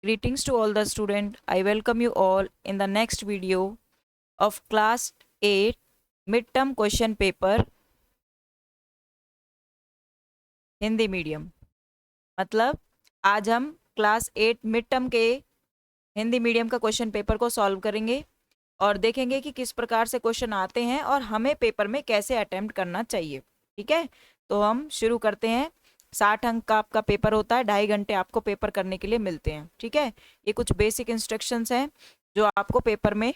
Greetings to all the students. I welcome you all in the next video of class 8 midterm question paper Hindi medium. मतलब आज हम class 8 mid term के Hindi medium का question paper को solve करेंगे और देखेंगे कि किस प्रकार से क्वेश्चन आते हैं और हमें पेपर में कैसे अटेम्प्ट करना चाहिए। ठीक है, तो हम शुरू करते हैं। 60 अंक का आपका पेपर होता है, 2.5 घंटे आपको पेपर करने के लिए मिलते हैं। ठीक है, ये कुछ बेसिक इंस्ट्रक्शंस हैं जो आपको पेपर में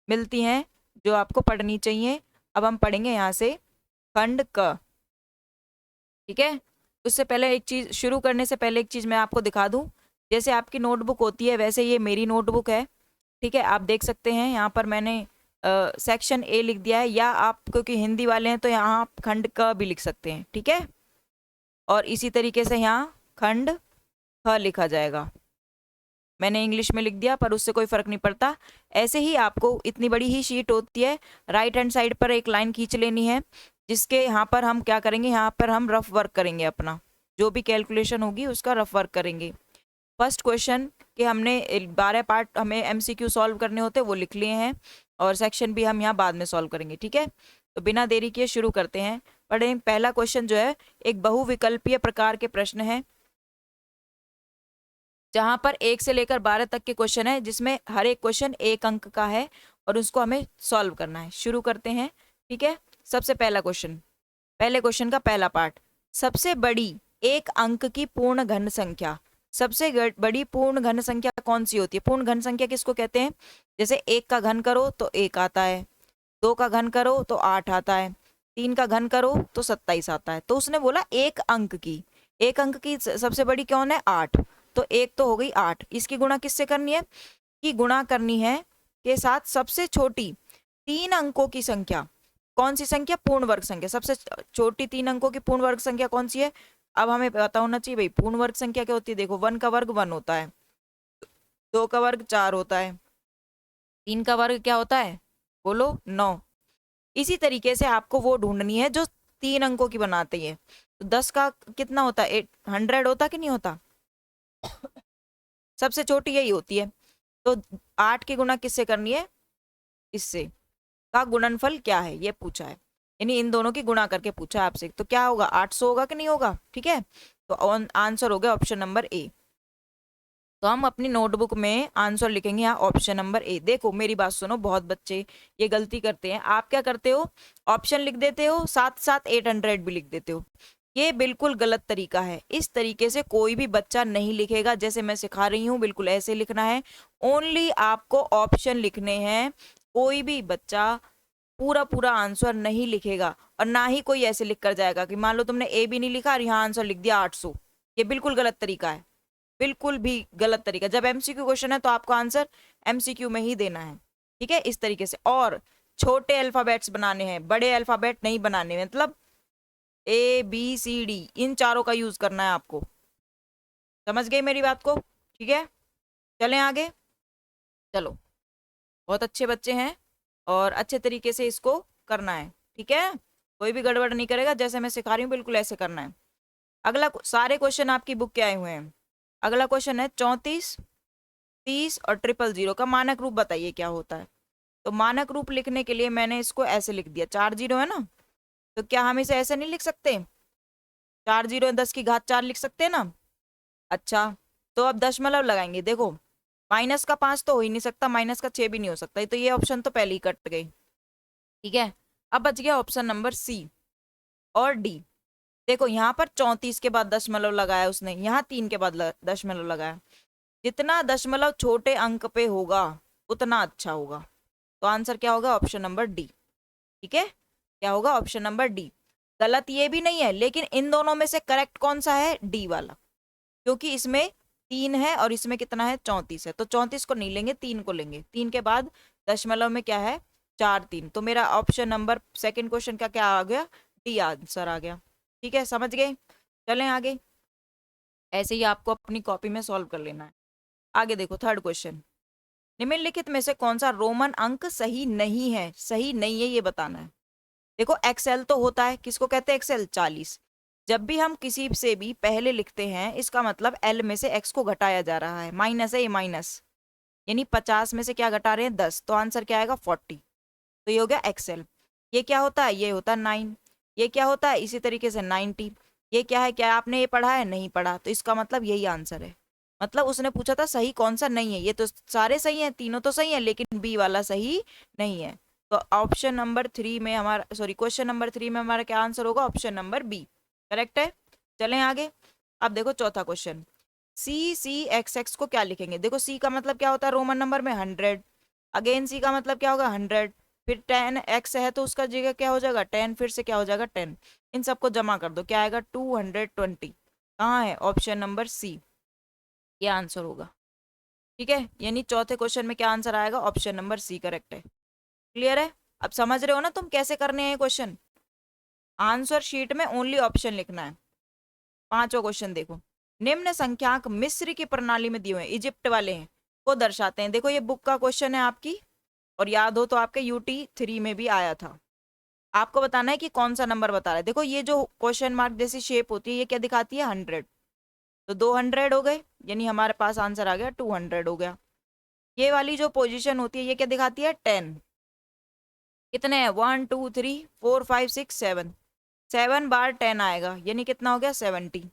मिलती हैं, जो आपको पढ़नी चाहिए। अब हम पढ़ेंगे यहाँ से खंड क। ठीक है, उससे पहले एक चीज शुरू करने से पहले एक चीज मैं आपको दिखा दूं। जैसे आपकी नोटबुक होती है वैसे ये मेरी नोटबुक है। ठीक है, आप देख सकते हैं यहाँ पर मैंने सेक्शन ए लिख दिया है, या आप क्योंकि हिंदी वाले हैं तो यहाँ आप खंड क भी लिख सकते हैं। ठीक है, और इसी तरीके से यहाँ खंड ख लिखा जाएगा। मैंने इंग्लिश में लिख दिया पर उससे कोई फर्क नहीं पड़ता। ऐसे ही आपको इतनी बड़ी ही शीट होती है, राइट हैंड साइड पर एक लाइन खींच लेनी है, जिसके यहाँ पर हम क्या करेंगे, यहाँ पर हम रफ वर्क करेंगे। अपना जो भी कैलकुलेशन होगी उसका रफ वर्क करेंगे। फर्स्ट क्वेश्चन के हमने 12 पार्ट हमें एमसीक्यू सॉल्व करने होते हैं, वो लिख लिए हैं, और सेक्शन भी हम यहाँ बाद में सॉल्व करेंगे। ठीक है, तो बिना देरी किए शुरू करते हैं। पढ़ें। पहला क्वेश्चन जो है एक बहुविकल्पीय प्रकार के प्रश्न है, जहां पर 1 से लेकर 12 तक के क्वेश्चन है, जिसमें हर एक क्वेश्चन 1 अंक का है और उसको हमें सॉल्व करना है। शुरू करते हैं। ठीक है, सबसे पहला क्वेश्चन, पहले क्वेश्चन का पहला पार्ट, सबसे बड़ी 1 अंक की पूर्ण घन संख्या। सबसे बड़ी पूर्ण घन संख्या कौन सी होती है? पूर्ण घन संख्या किसको कहते हैं? जैसे 1 का घन करो तो 1 आता है, 2 का घन करो तो 8 आता है, 3 का घन करो तो 27 आता है। तो उसने बोला 1 अंक की, 1 अंक की सबसे बड़ी कौन है? 8। तो 1 तो हो गई 8, इसकी गुणा किससे करनी है? कि गुणा करनी है के साथ सबसे छोटी 3 अंकों की संख्या। कौन सी संख्या? पूर्ण वर्ग संख्या। सबसे छोटी 3 अंकों की पूर्ण वर्ग संख्या कौन सी है? अब हमें पता होना चाहिए भाई पूर्ण वर्ग संख्या क्या होती है। देखो 1 का वर्ग 1 होता है, 2 का वर्ग 4 होता है, 3 का वर्ग क्या होता है? बोलो, 9। इसी तरीके से आपको वो ढूंढनी है जो 3 अंकों की बनाती है। तो 10 का कितना होता है? 100 होता कि नहीं होता? सबसे छोटी यही होती है। तो 8 की गुणा किससे करनी है? इससे। का गुणनफल क्या है ये पूछा है, यानी इन दोनों की गुणा करके पूछा है आपसे। तो क्या होगा? 800 होगा कि नहीं होगा? ठीक है, तो आंसर हो गया ऑप्शन नंबर ए। तो हम अपनी नोटबुक में आंसर लिखेंगे यहाँ ऑप्शन नंबर ए। देखो मेरी बात सुनो, बहुत बच्चे ये गलती करते हैं। आप क्या करते हो? ऑप्शन लिख देते हो, साथ साथ 800 भी लिख देते हो। ये बिल्कुल गलत तरीका है। इस तरीके से कोई भी बच्चा नहीं लिखेगा, जैसे मैं सिखा रही हूँ बिल्कुल ऐसे लिखना है। ओनली आपको ऑप्शन लिखने हैं। कोई भी बच्चा पूरा पूरा आंसर नहीं लिखेगा, और ना ही कोई ऐसे लिख कर जाएगा कि मान लो तुमने ए भी नहीं लिखा और यहाँ आंसर लिख दिया 800। ये बिल्कुल गलत तरीका है, बिल्कुल भी गलत तरीका। जब एमसीक्यू क्वेश्चन है तो आपको आंसर एमसीक्यू में ही देना है। ठीक है, इस तरीके से। और छोटे अल्फाबेट्स बनाने हैं, बड़े अल्फाबेट नहीं बनाने हैं। मतलब ए बी सी डी इन चारों का यूज करना है आपको। समझ गए मेरी बात को? ठीक है, चलें आगे। चलो, बहुत अच्छे बच्चे हैं और अच्छे तरीके से इसको करना है। ठीक है, कोई भी गड़बड़ नहीं करेगा, जैसे मैं सिखा रही हूँ बिल्कुल ऐसे करना है। अगला सारे क्वेश्चन आपकी बुक के आए हुए हैं। अगला क्वेश्चन है 34, 30 और 000 का मानक रूप बताइए क्या होता है। तो मानक रूप लिखने के लिए मैंने इसको ऐसे लिख दिया, 4 जीरो है ना, तो क्या हम इसे ऐसे नहीं लिख सकते? 4 जीरो 10 की घात 4 लिख सकते हैं ना। अच्छा, तो अब दशमलव लगाएंगे। देखो माइनस का 5 तो हो ही नहीं सकता, माइनस का 6 भी नहीं हो सकता, तो ये ऑप्शन तो पहले ही कट गई। ठीक है, अब बच गया ऑप्शन नंबर सी और डी। देखो यहाँ पर 34 के बाद दशमलव लगाया उसने, यहाँ 3 के बाद दशमलव लगाया। जितना दशमलव छोटे अंक पे होगा उतना अच्छा होगा। तो आंसर क्या होगा? Option number D. ठीक है, क्या होगा? Option number D. गलत ये भी नहीं है, लेकिन इन दोनों में से करेक्ट कौन सा है? डी वाला, क्योंकि इसमें 3 है और इसमें कितना है? 34 है। तो 34 को नहीं लेंगे, 3 को लेंगे। 3 के बाद दशमलव में क्या है? 4 3। तो मेरा ऑप्शन नंबर सेकंड क्वेश्चन का क्या आ गया? डी आंसर आ गया। ठीक है, समझ गए? चलें आगे। ऐसे ही आपको अपनी कॉपी में सॉल्व कर लेना है। आगे देखो थर्ड क्वेश्चन, निम्नलिखित में से कौन सा रोमन अंक सही नहीं है? सही नहीं है ये बताना है। देखो एक्सेल तो होता है, किसको कहते हैं एक्सेल? 40। जब भी हम किसी से भी पहले लिखते हैं इसका मतलब एल में से एक्स को घटाया जा रहा है, माइनस है ये माइनस, यानी 50 में से क्या घटा रहे हैं 10, तो आंसर क्या आएगा 40। तो ये हो गया एक्सएल। ये क्या होता है, ये होता है 9। ये क्या होता है, इसी तरीके से 90। ये क्या है, क्या आपने ये पढ़ा है, नहीं पढ़ा, तो इसका मतलब यही आंसर है। मतलब उसने पूछा था सही कौन सा नहीं है, ये तो सारे सही हैं, तीनों तो सही है, लेकिन बी वाला सही नहीं है। तो ऑप्शन नंबर 3 में हमारा, सॉरी क्वेश्चन नंबर 3 में हमारा क्या आंसर होगा, ऑप्शन नंबर बी करेक्ट है। चलें आगे। अब देखो चौथा क्वेश्चन, सी एक्स एक्स को क्या लिखेंगे। देखो सी का मतलब क्या होता है रोमन नंबर में 100, अगेन सी का मतलब क्या होगा 100, फिर 10x है तो उसका जगह क्या हो जाएगा 10, फिर से क्या हो जाएगा 10, इन सबको जमा कर दो क्या आएगा 220। कहाँ है, ऑप्शन नंबर सी, ये आंसर होगा। ठीक है, यानी चौथे क्वेश्चन में क्या आंसर आएगा, ऑप्शन नंबर सी करेक्ट है। क्लियर है, अब समझ रहे हो ना तुम कैसे करने हैं क्वेश्चन। आंसर शीट में ओनली ऑप्शन लिखना है। पांचवा क्वेश्चन देखो, निम्न संख्याक मिस्र की प्रणाली में दिए हुए इजिप्ट वाले हैं को दर्शाते हैं। देखो ये बुक का क्वेश्चन है आपकी, और याद हो तो आपके यूटी 3 में भी आया था। आपको बताना है कि कौन सा नंबर बता रहा है। देखो ये जो क्वेश्चन मार्क जैसी शेप होती है ये क्या दिखाती है 100, तो 200 हो गए, यानी हमारे पास आंसर आ गया 200 हो गया। ये वाली जो पोजीशन होती है ये क्या दिखाती है 10, कितने हैं 1 2 3 4 5 6 7, 7 बार 10 आएगा, यानी कितना हो गया 70।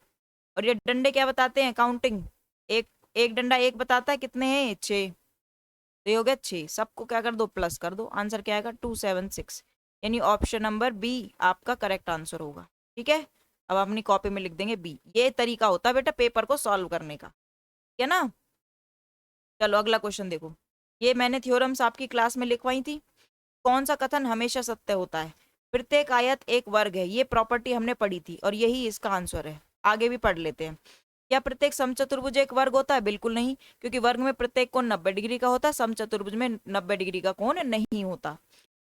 और ये डंडे क्या बताते हैं, काउंटिंग, एक एक डंडा एक बताता है, कितने हैं 6, तो ये हो गया 6, सबको क्या कर दो प्लस कर दो, आंसर क्या आएगा 276, यानी ऑप्शन नंबर बी आपका करेक्ट आंसर होगा। ठीक है, अब अपनी कॉपी में लिख देंगे बी। ये तरीका होता है बेटा पेपर को सॉल्व करने का, ठीक है ना। चलो अगला क्वेश्चन देखो, ये मैंने थ्योरम्स आपकी क्लास में लिखवाई थी। कौन सा कथन हमेशा सत्य होता है, प्रत्येक आयत एक वर्ग है, ये प्रॉपर्टी हमने पढ़ी थी और यही इसका आंसर है। आगे भी पढ़ लेते हैं। क्या प्रत्येक समचतुर्भुज एक वर्ग होता है, बिल्कुल नहीं, क्योंकि वर्ग में प्रत्येक कोण 90 डिग्री का होता है, समचतुर्भुज में 90 डिग्री का कोण नहीं होता।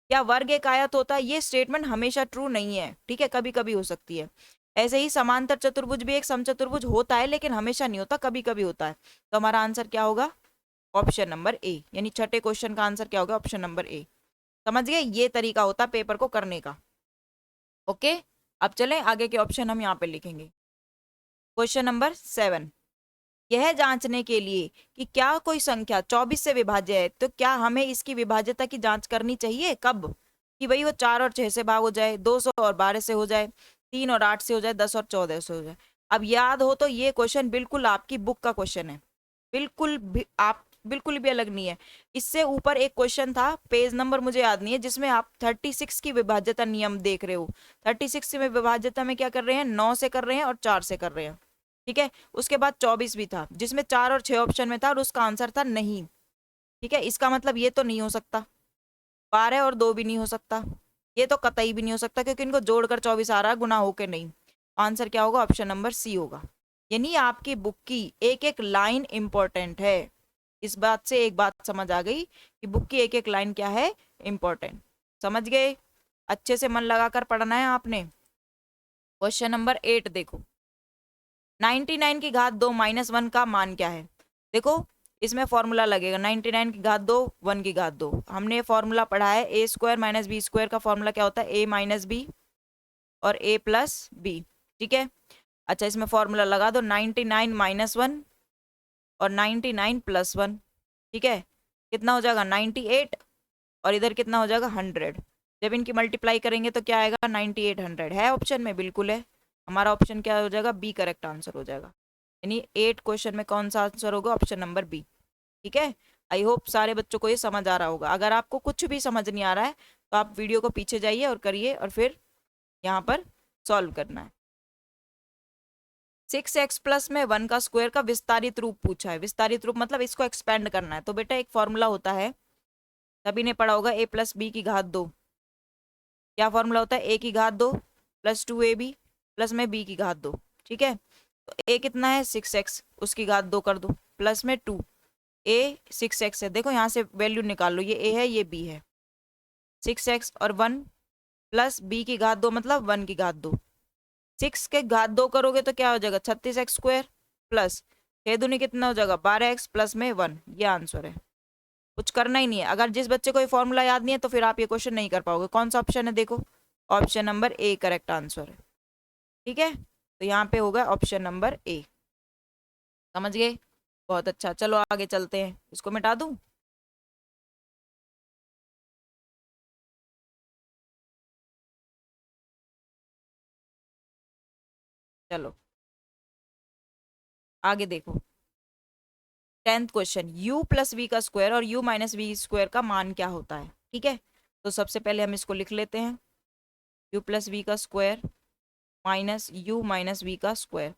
क्या वर्ग एक आयत होता है, ये स्टेटमेंट हमेशा ट्रू नहीं है, ठीक है, कभी कभी हो सकती है। ऐसे ही समांतर चतुर्भुज भी एक समचतुर्भुज होता है लेकिन हमेशा नहीं होता, कभी कभी होता है। तो हमारा आंसर क्या होगा, ऑप्शन नंबर ए, यानी छठे क्वेश्चन का आंसर क्या होगा, ऑप्शन नंबर ए। समझ गए, ये तरीका होता है पेपर को करने का। ओके, अब चलें आगे के ऑप्शन हम यहाँ पे लिखेंगे। क्वेश्चन नंबर 7, यह जांचने के लिए कि क्या कोई संख्या 24 से विभाज्य है तो क्या हमें इसकी विभाज्यता की जांच करनी चाहिए, कब, कि भाई वो 4 और 6 से भाग हो जाए, 200 और 12 से हो जाए, 3 और 8 से हो जाए, 10 और 14 से हो जाए। अब याद हो तो ये क्वेश्चन बिल्कुल आपकी बुक का क्वेश्चन है, बिल्कुल भी आप बिल्कुल भी अलग नहीं है। इससे ऊपर एक क्वेश्चन था, पेज नंबर मुझे याद नहीं है, जिसमें आप 36 की विभाज्यता नियम देख रहे हो। 36 में विभाज्यता में क्या कर रहे हैं, 9 से कर रहे हैं और 4 से कर रहे हैं। ठीक है, उसके बाद 24 भी था जिसमें 4 और 6 ऑप्शन में था और उसका आंसर था नहीं। ठीक है, इसका मतलब ये तो नहीं हो सकता, 12 और 2 भी नहीं हो सकता, ये तो कतई भी नहीं हो सकता, क्योंकि इनको जोड़कर 24 आ रहा है, गुना होके नहीं। आंसर क्या होगा, ऑप्शन नंबर सी होगा। यानी आपकी बुक की एक एक लाइन इंपॉर्टेंट है। इस बात से एक बात समझ आ गई कि बुक की एक एक लाइन क्या है, इंपॉर्टेंट। समझ गए, अच्छे से मन लगाकर पढ़ना है आपने। क्वेश्चन नंबर 8 देखो, 99 की घात 2 माइनस 1 का मान क्या है। देखो इसमें फॉर्मूला लगेगा, 99 की घात 2 1 की घात 2, हमने फॉर्मूला पढ़ा है, ए स्क्वायर माइनस बी स्क्वायर का फॉर्मूला क्या होता है, ए माइनस बी और ए प्लस बी। ठीक है, अच्छा इसमें फॉर्मूला लगा दो, 99 माइनस 1 और 99 प्लस 1। ठीक है, कितना हो जाएगा 98, और इधर कितना हो जाएगा 100। जब इनकी मल्टीप्लाई करेंगे तो क्या आएगा 9800 है ऑप्शन में, बिल्कुल है। हमारा ऑप्शन क्या हो जाएगा, बी करेक्ट आंसर हो जाएगा। यानी 8 क्वेश्चन में कौन सा आंसर होगा, ऑप्शन नंबर बी। ठीक है, आई होप सारे बच्चों को ये समझ आ रहा होगा। अगर आपको कुछ भी समझ नहीं आ रहा है तो आप वीडियो को पीछे जाइए और करिए, और फिर यहाँ पर सॉल्व करना है। 6x प्लस में 1 का स्क्वायर का विस्तारित रूप पूछा है। विस्तारित रूप मतलब इसको एक्सपेंड करना है। तो बेटा एक फॉर्मूला होता है, सभी ने पढ़ा होगा, a प्लस बी की घात 2। क्या फॉर्मूला होता है, a की घात 2 प्लस 2ab प्लस में b की घात 2। ठीक है, तो a कितना है 6x, उसकी घात 2 कर दो, प्लस में 2, a 6x है, देखो यहाँ से वैल्यू निकाल लो, ये a है ये b है, 6x और 1 प्लस b की घात 2 मतलब 1 की घात 2। 6 के घात 2 करोगे तो क्या हो जाएगा 36x स्क्वायर प्लस 6 दूनी कितना हो जाएगा 12x प्लस में 1। ये आंसर है, कुछ करना ही नहीं है। अगर जिस बच्चे को ये फॉर्मूला याद नहीं है तो फिर आप ये क्वेश्चन नहीं कर पाओगे। कौन सा ऑप्शन है, देखो option number A correct answer है। ठीक है, तो यहाँ पे होगा ऑप्शन नंबर ए। समझ गए? बहुत अच्छा, चलो आगे चलते हैं। इसको मिटा दूं? चलो आगे देखो। 10th question, u plus v का स्क्वायर और u माइनस वी स्क्वायर का मान क्या होता है? ठीक है, तो सबसे पहले हम इसको लिख लेते हैं। u प्लस वी का square minus u minus v का स्क्वायर।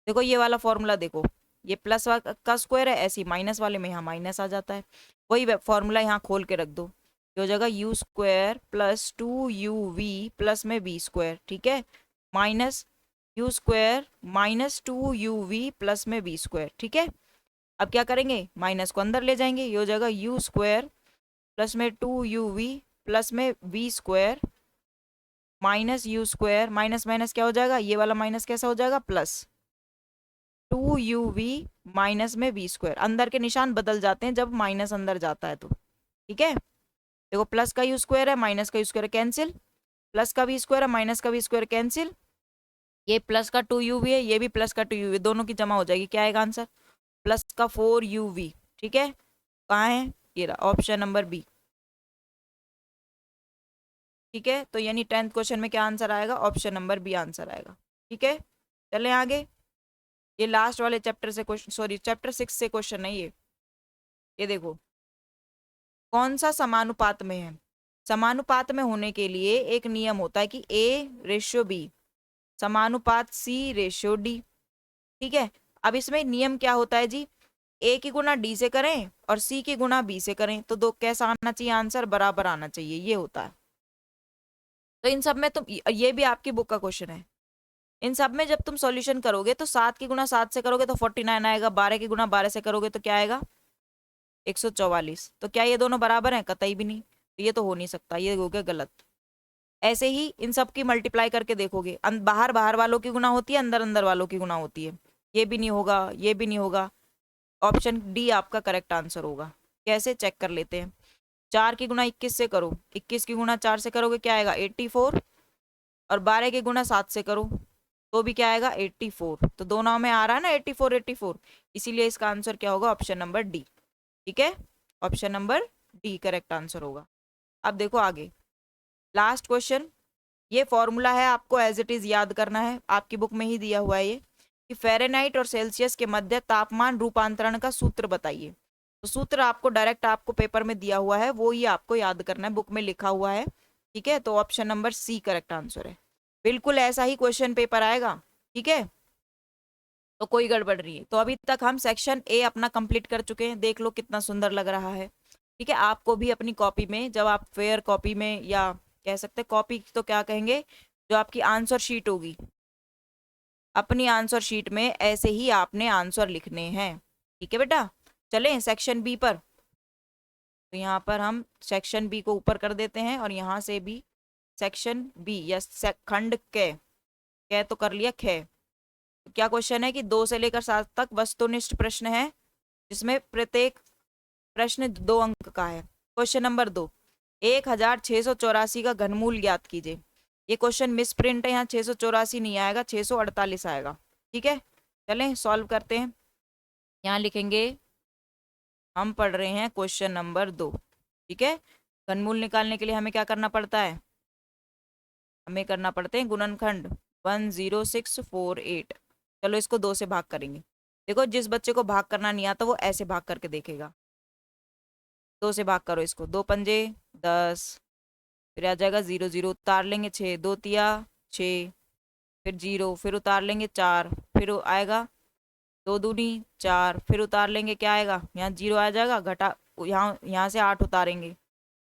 देखो ये वाला फॉर्मूला देखो, ये प्लस का स्क्वायर है, ऐसी माइनस वाले में यहाँ माइनस आ जाता है। वही फॉर्मूला यहाँ खोल के रख दो, ये हो जाएगा you square plus 2uv plus में वी स्क्वायर। ठीक है, minus u square minus 2uv plus में वी स्क्वायर। ठीक है, अब क्या करेंगे, माइनस को अंदर ले जाएंगे, ये हो जाएगा यू स्क्वायर प्लस में 2uv प्लस में v square minus u square, minus minus क्या हो जाएगा, ये वाला माइनस कैसा हो जाएगा, प्लस 2uv माइनस में वी स्क्वायर। अंदर के निशान बदल जाते हैं जब माइनस अंदर जाता है तो। ठीक है, देखो प्लस का यू स्क्वायर है, माइनस का यू स्क्वायर कैंसिल, प्लस का वी स्क्वायर है, माइनस का वी स्क्वायर कैंसिल, ये प्लस का 2uv है, ये भी प्लस का 2uv, दोनों की जमा हो जाएगी, क्या आएगा आंसर, प्लस का 4uv। ठीक है, कहाँ है, ये रहा ऑप्शन नंबर बी। ठीक है, तो यानी 10th क्वेश्चन में क्या आंसर आएगा, ऑप्शन नंबर बी आंसर आएगा। ठीक है, चलें आगे। ये लास्ट वाले चैप्टर से क्वेश्चन, सॉरी चैप्टर 6 से क्वेश्चन है ये देखो, कौन सा समानुपात में है? समानुपात में होने के लिए एक नियम होता है कि ए रेशियो बी समानुपात सी रेशियो डी। ठीक है, अब इसमें नियम क्या होता है जी, ए की गुना डी से करें और सी की गुना बी से करें तो दो कैसा आना चाहिए, आंसर बराबर आना चाहिए, ये होता है। तो इन सब में तुम, ये भी आपकी बुक का क्वेश्चन है, इन सब में जब तुम सॉल्यूशन करोगे तो 7 की गुना 7 से करोगे तो 49 आएगा, 12 की गुना 12 से करोगे तो क्या आएगा, 144। तो क्या ये दोनों बराबर हैं? कतई भी नहीं, तो ये तो हो नहीं सकता, ये हो गया गलत। ऐसे ही इन सब की मल्टीप्लाई करके देखोगे, बाहर बाहर वालों की गुना होती है, अंदर अंदर वालों की गुना होती है, ये भी नहीं होगा, ये भी नहीं होगा। ऑप्शन डी आपका करेक्ट आंसर होगा। कैसे, चेक कर लेते हैं। 4 की गुना 21 से करो, 21 की गुना 4 से करोगे क्या आएगा, 84, और 12 की गुना 7 से करो तो भी क्या आएगा, 84। तो दोनों में आ रहा है ना 84 84, इसीलिए इसका आंसर क्या होगा, ऑप्शन नंबर डी। ठीक है, option number D correct answer होगा। अब देखो आगे, लास्ट क्वेश्चन। ये फॉर्मूला है, आपको एज इट इज याद करना है, आपकी बुक में ही दिया हुआ है ये, कि फ़ारेनहाइट और सेल्सियस के मध्य तापमान रूपांतरण का सूत्र बताइए। तो सूत्र आपको डायरेक्ट आपको पेपर में दिया हुआ है, वो ही आपको याद करना है, बुक में लिखा हुआ है। ठीक है, तो option number C correct answer है, बिल्कुल ऐसा ही क्वेश्चन पेपर आएगा। ठीक है, तो कोई गड़बड़ नहीं है। तो अभी तक हम सेक्शन ए अपना कंप्लीट कर चुके हैं, देख लो कितना सुंदर लग रहा है। ठीक है, आपको भी अपनी कॉपी में, जब आप फेयर कॉपी में, या कह सकते हैं कॉपी तो क्या कहेंगे, जो आपकी आंसर शीट होगी, अपनी आंसर शीट में ऐसे ही आपने आंसर लिखने हैं। ठीक है बेटा, चलें सेक्शन बी पर। तो यहाँ पर हम सेक्शन बी को ऊपर कर देते हैं, और यहाँ से भी सेक्शन बी या खंड कै तो कर लिया, खे। तो क्या क्वेश्चन है कि 2 से लेकर 7 तक वस्तुनिष्ठ प्रश्न है, जिसमें प्रत्येक प्रश्न 2 अंक का है। क्वेश्चन नंबर 2, 1684 का घनमूल ज्ञात कीजिए। ये क्वेश्चन मिस प्रिंट है, यहाँ 684 नहीं आएगा, 648 आएगा। ठीक है, चलें सॉल्व करते हैं। यहाँ लिखेंगे, हम पढ़ रहे हैं क्वेश्चन नंबर 2। ठीक है, घनमूल निकालने के लिए हमें क्या करना पड़ता है, हमें करना पड़ते हैं गुणनखंड 10648। चलो इसको 2 से भाग करेंगे। देखो जिस बच्चे को भाग करना नहीं आता वो ऐसे भाग करके देखेगा। 2 से भाग करो इसको, 2 पंजे 10, फिर आ जाएगा 0 0, उतार लेंगे 6, 2 तिया 6, फिर 0, फिर उतार लेंगे 4, फिर आएगा 2 दूनी 4, फिर उतार लेंगे, क्या आएगा, यहाँ 0 आ जाएगा, घटा यहाँ से 8 उतारेंगे,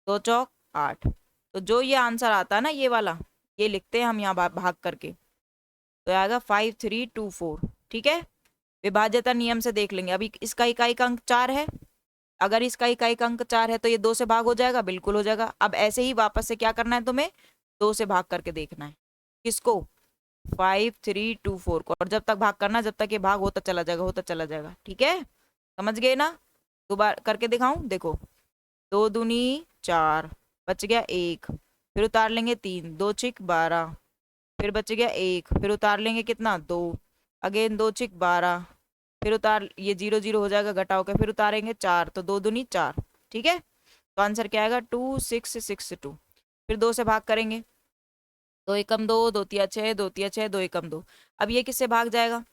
2 चौक 8। तो जो ये आंसर आता है ना, ये वाला, ये लिखते हैं हम यहाँ भाग करके, तो आएगा 5324। ठीक है, विभाज्यता नियम से देख लेंगे। अभी इसका इकाई का अंक 4 है, अगर इसका इकाई का अंक 4 है तो ये 2 से भाग हो जाएगा, बिल्कुल हो जाएगा। अब ऐसे ही वापस से क्या करना है तुम्हें, 2 से भाग करके देखना है, किसको, 5324 को, और जब तक भाग करना, जब तक ये भाग होता चला जाएगा, होता चला जाएगा। ठीक है, समझ गए ना? दोबारा करके दिखाऊं, देखो 2 दूनी 4, बच गया 1, फिर उतार लेंगे 3, 2 छिक 12, फिर बच गया 1, फिर उतार लेंगे कितना 2, अगेन 2 चिक 12, फिर उतार ये 0 0 हो जाएगा घटाओ के, फिर उतारेंगे 4, तो 2 दूनी 4। ठीक है, तो आंसर क्या आएगा 2662। फिर 2 से भाग करेंगे, 2 एकम 2, 2 तिया 6, 2 तिया 6, 2 एकम 2। अब ये किससे भाग जाएगा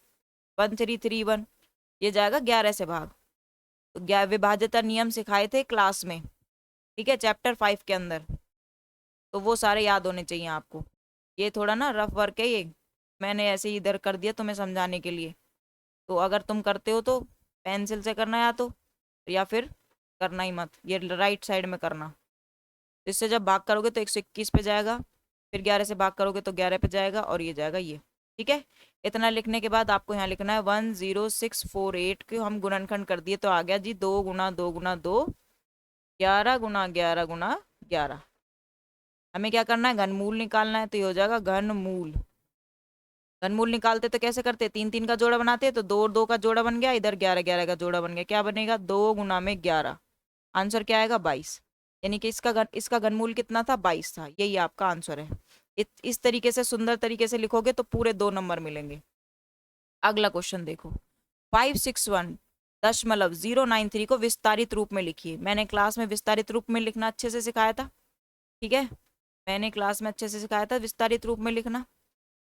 1331, ये जाएगा 11 से भाग। तो विभाज्यता नियम सिखाए थे क्लास में, ठीक है, चैप्टर 5 के अंदर, तो वो सारे याद होने चाहिए आपको। ये थोड़ा ना रफ वर्क है ये, मैंने ऐसे ही इधर कर दिया तुम्हें समझाने के लिए। तो अगर तुम करते हो तो पेंसिल से करना, या फिर करना ही मत, ये राइट साइड में करना। इससे जब भाग करोगे तो 121 पे जाएगा, फिर 11 से भाग करोगे तो 11 पे जाएगा, और ये जाएगा ये। ठीक है, इतना लिखने के बाद आपको यहाँ लिखना है 10648 के हम गुणनखंड कर दिए, तो आ गया जी 2 गुना 2 गुना 2, 11 गुना 11 गुना 11। हमें क्या करना है घनमूल निकालना है, तो ये हो जाएगा घनमूल। घनमूल निकालते तो कैसे करते, 3 3 का जोड़ा बनाते, तो 2 2 का जोड़ा बन गया, इधर 11 11 का जोड़ा बन गया, क्या बनेगा 2 गुना में 11, आंसर क्या आएगा 22। यानी कि इसका घनमूल कितना था 22 था, यही आपका आंसर है। इस तरीके से सुंदर तरीके से लिखोगे तो पूरे 2 नंबर मिलेंगे। अगला क्वेश्चन देखो, 561.093 को विस्तारित रूप में लिखिए। मैंने क्लास में विस्तारित रूप में लिखना अच्छे से सिखाया था, ठीक है, मैंने क्लास में अच्छे से सिखाया था विस्तारित रूप में लिखना।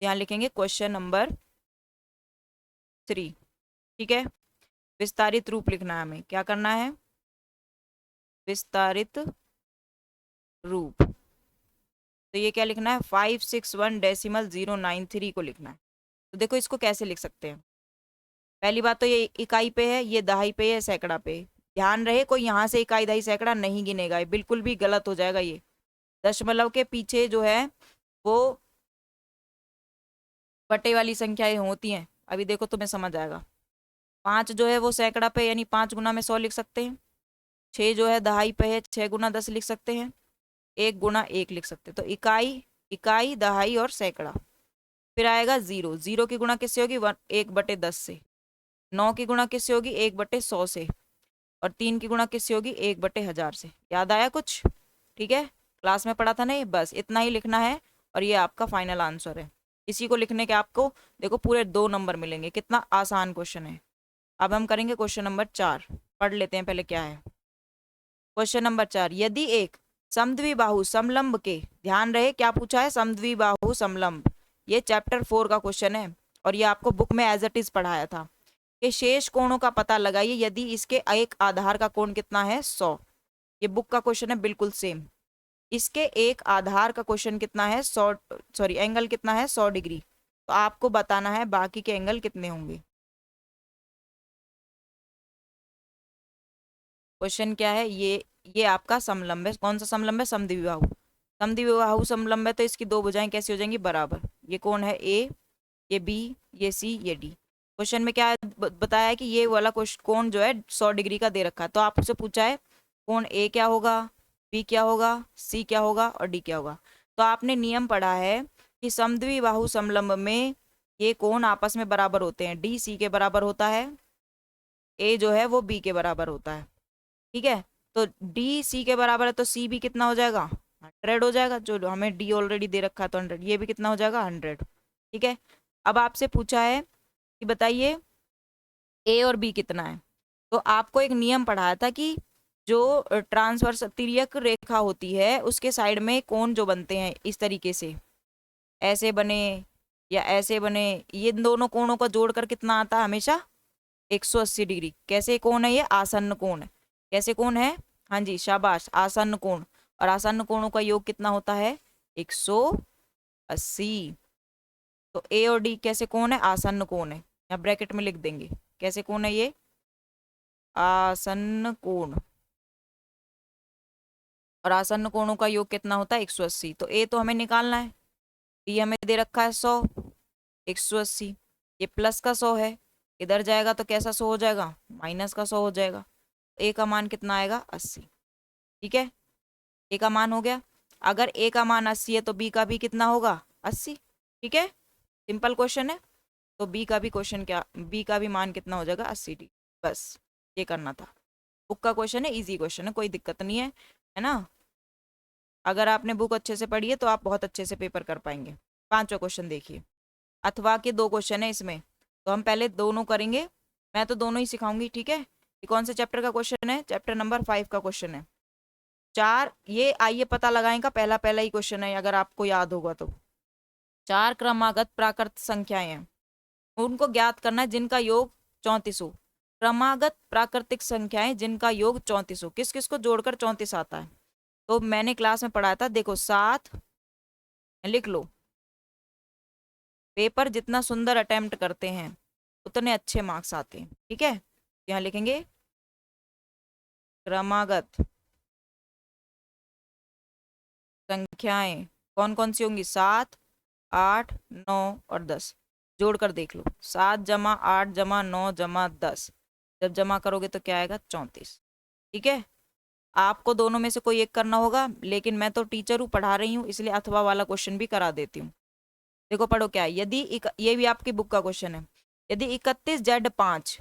यहाँ लिखेंगे क्वेश्चन नंबर 3, ठीक है, विस्तारित रूप लिखना है हमें, क्या करना है विस्तारित रूप। तो ये क्या लिखना है 561.093 को लिखना है। तो देखो इसको कैसे लिख सकते हैं, पहली बात तो ये इकाई पे है, ये दहाई पे है, सैकड़ा पे। ध्यान रहे कोई यहाँ से इकाई दहाई सैकड़ा नहीं गिनेगा, ये बिल्कुल भी गलत हो जाएगा। ये दशमलव के पीछे जो है वो बटे वाली संख्याएं होती हैं। अभी देखो तुम्हें समझ आएगा। 5 जो है वो सैकड़ा पे, यानी 5 गुना में 100 लिख सकते हैं। 6 जो है दहाई पे है, 6 गुना 10 लिख सकते हैं। 1 गुना 1 लिख सकते हैं। तो इकाई, इकाई, दहाई और सैकड़ा। फिर आएगा 0, 0 की गुणा किससे होगी 1/10 से। 9 की गुणा किससे होगी 1/100 से। और 3 की गुणा किससे होगी 1/1000 से। याद आया कुछ, ठीक है, क्लास में पढ़ा था नहीं, बस इतना ही लिखना है और ये आपका फाइनल आंसर है। इसी को लिखने के आपको देखो पूरे 2 नंबर मिलेंगे। कितना आसान क्वेश्चन है। अब हम करेंगे क्वेश्चन नंबर 4, पढ़ लेते हैं पहले क्या है। क्वेश्चन नंबर 4, यदि एक समद्विबाहु समलंब के, ध्यान रहे क्या पूछा है समद्विबाहु समलंब, ये चैप्टर 4 का क्वेश्चन है और ये आपको बुक में एज इट इज पढ़ाया था कि शेष कोणों का पता लगाइए यदि इसके एक आधार का कोण कितना है 100। ये बुक का क्वेश्चन है बिल्कुल सेम। इसके एक आधार का क्वेश्चन कितना है 100, सॉरी एंगल कितना है 100 डिग्री। तो आपको बताना है बाकी के एंगल कितने होंगे। क्वेश्चन क्या है, ये आपका समलंब है। कौन सा समलंब है समद्विबाहु। समद्विबाहु समलंब है तो इसकी 2 भुजाएं कैसी हो जाएंगी बराबर। ये कौन है ए, ये बी, ये सी, ये डी। क्वेश्चन में क्या है बताया है कि ये वाला कोण जो है 100 डिग्री का दे रखा है। तो आपसे पूछा है कोण ए क्या होगा, बी क्या होगा, सी क्या होगा और डी क्या होगा। तो आपने नियम पढ़ा है कि समद्विबाहु समलंब में ये कोण आपस में बराबर होते हैं। डी सी के बराबर होता है, ए जो है वो बी के बराबर होता है, ठीक है। तो डी सी के बराबर है तो सी भी कितना हो जाएगा 100 हो जाएगा। जो हमें डी ऑलरेडी दे रखा है तो 100, ये भी कितना हो जाएगा 100, ठीक है। अब आपसे पूछा है कि बताइए ए और बी कितना है। तो आपको एक नियम पढ़ाया था कि जो ट्रांसवर्स तिर्यक रेखा होती है उसके साइड में कोण जो बनते हैं इस तरीके से, ऐसे बने या ऐसे बने, ये दोनों कोणों का जोड़कर कितना आता है हमेशा 180 डिग्री। कैसे कोण है ये आसन्न कोण है। कैसे कोण है, हाँ जी शाबाश, आसन्न कोण। और आसन्न कोणों का योग कितना होता है 180। तो ए और डी कैसे कोण है आसन्न कोण है, यहाँ ब्रैकेट में लिख देंगे कैसे कोण है ये आसन्न कोण। और आसन्न कोणों का योग कितना होता है 180। तो ए तो हमें निकालना है, डी हमें दे रखा है 100, 180, ये प्लस का 100 है, इधर जाएगा तो कैसा 100 हो जाएगा माइनस का 100 हो जाएगा। ए का मान कितना आएगा 80, ठीक है, ए का मान हो गया। अगर ए का मान 80 है तो बी का भी कितना होगा 80, ठीक है, सिंपल क्वेश्चन है। तो बी का भी क्वेश्चन क्या, बी का भी मान कितना हो जाएगा 80 डी। बस ये करना था। बुक का क्वेश्चन है, इजी क्वेश्चन है, कोई दिक्कत नहीं है ना। अगर आपने बुक अच्छे से पढ़ी है तो आप बहुत अच्छे से पेपर कर पाएंगे। पांचवा क्वेश्चन देखिए, अथवा के दो क्वेश्चन है इसमें, तो हम पहले दोनों करेंगे, मैं तो दोनों ही सिखाऊंगी, ठीक है। ये कौन से चैप्टर का क्वेश्चन है, चैप्टर नंबर 5 का क्वेश्चन है। चार, ये आइए पता लगाएंगे, पहला पहला ही क्वेश्चन है अगर आपको याद होगा तो। चार क्रमागत प्राकृत संख्याएं हैं, उनको ज्ञात करना है जिनका योग 34 हो। क्रमागत प्राकृतिक संख्याएं जिनका योग 34 हो, किस किस को जोड़कर 34 आता है, तो मैंने क्लास में पढ़ाया था, देखो 7, लिख लो। पेपर जितना सुंदर अटेम्प्ट करते हैं उतने अच्छे मार्क्स आते हैं, ठीक है। यहाँ लिखेंगे क्रमागत संख्याएं कौन कौन सी होंगी, 7, 8, 9 और 10। जोड़कर देख लो, 7 जमा 8 जमा 9 जमा 10, जब जमा करोगे तो क्या आएगा, 34, ठीक है। आपको दोनों में से कोई एक करना होगा, लेकिन मैं तो टीचर हूँ, पढ़ा रही हूँ, इसलिए अथवा वाला क्वेश्चन भी करा देती हूँ। देखो पढ़ो क्या है, यदि ये भी आपकी बुक का क्वेश्चन है, यदि 31Z5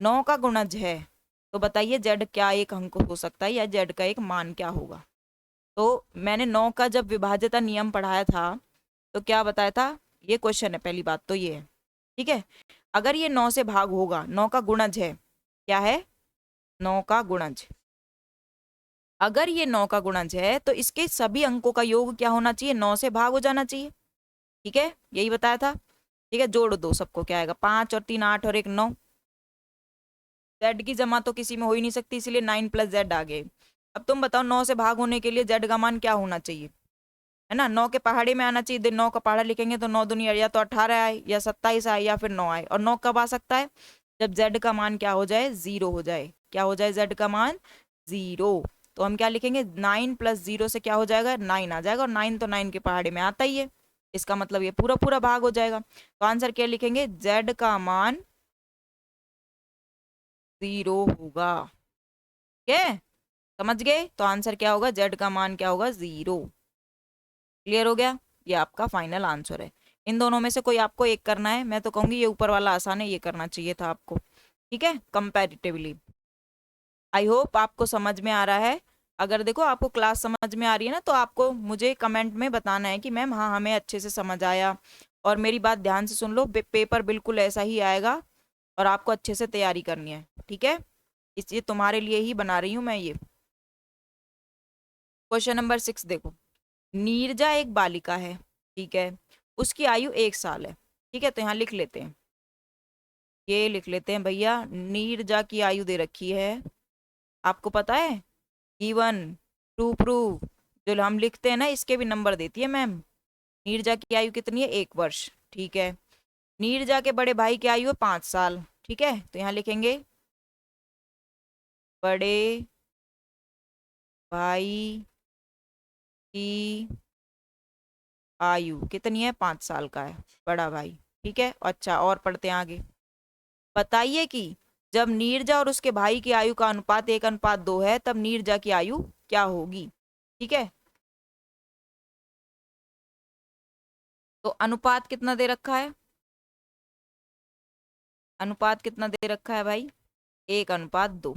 9 का गुणज है, तो बताइए Z क्या एक अंक हो सकता है या Z का एक मान क्या होगा। तो मैंने 9 का जब विभाज्यता नियम पढ़ाया था तो क्या बताया था, ये क्वेश्चन है, पहली बात तो ये है, ठीक है। अगर ये 9 से भाग होगा, 9 का गुणज है, क्या है, 9 का गुणज, अगर ये 9 का गुणज है तो इसके सभी अंकों का योग क्या होना चाहिए, 9 से भाग हो जाना चाहिए, ठीक है, यही बताया था, ठीक है। जोड़ दो सबको, क्या आएगा, 5 और 3 8 और 1 9। जेड की जमा तो किसी में हो ही नहीं सकती, इसलिए 9 + Z आ गए। अब तुम बताओ 9 से भाग होने के लिए जेड का मान क्या होना चाहिए, है ना, 9 के पहाड़े में आना चाहिए। 9 का पहाड़ा लिखेंगे तो 9 दूनी या तो 18 आए या 27 आए या फिर 9 आए, और 9 कब आ सकता है, जब जेड का मान क्या हो जाए, 0 हो जाए, क्या हो जाए, जेड का मान 0। तो हम क्या लिखेंगे, 9 + 0 से क्या हो जाएगा, 9 आ जाएगा, और 9 तो 9 के पहाड़े में आता ही है, इसका मतलब ये पूरा पूरा भाग हो जाएगा। तो आंसर क्या लिखेंगे, जेड का मान 0 होगा, ठीक है, समझ गए। तो आंसर क्या होगा, जेड का मान क्या होगा, 0। क्लियर हो गया, ये आपका फाइनल आंसर है। इन दोनों में से कोई आपको एक करना है, मैं तो कहूंगी ये ऊपर वाला आसान है, ये करना चाहिए था आपको, ठीक है, कंपैरेटिवली। आई होप आपको समझ में आ रहा है। अगर देखो आपको क्लास समझ में आ रही है ना, तो आपको मुझे कमेंट में बताना है कि मैम हाँ हमें अच्छे से समझ आया, और मेरी बात ध्यान से सुन लो, पेपर बिल्कुल ऐसा ही आएगा, और आपको अच्छे से तैयारी करनी है, ठीक है, इसलिए तुम्हारे लिए ही बना रही हूँ मैं ये। क्वेश्चन नंबर 6 देखो, नीरजा एक बालिका है, ठीक है, उसकी आयु 1 साल है, ठीक है, तो यहाँ लिख लेते हैं, ये लिख लेते हैं भैया, नीरजा की आयु दे रखी है, आपको पता है, गिवन, टू प्रूव, जो हम लिखते हैं ना इसके भी नंबर देती है मैम। नीरजा की आयु कितनी है, 1 वर्ष, ठीक है। नीरजा के बड़े भाई की आयु है 5 साल, ठीक है, तो यहाँ लिखेंगे बड़े भाई की आयु कितनी है, 5 साल का है बड़ा भाई, ठीक है। अच्छा और पढ़ते हैं आगे, बताइए कि जब नीरजा और उसके भाई की आयु का अनुपात 1:2 है, तब नीरजा की आयु क्या होगी, ठीक है। तो अनुपात कितना दे रखा है, अनुपात कितना दे रखा है भाई, 1:2,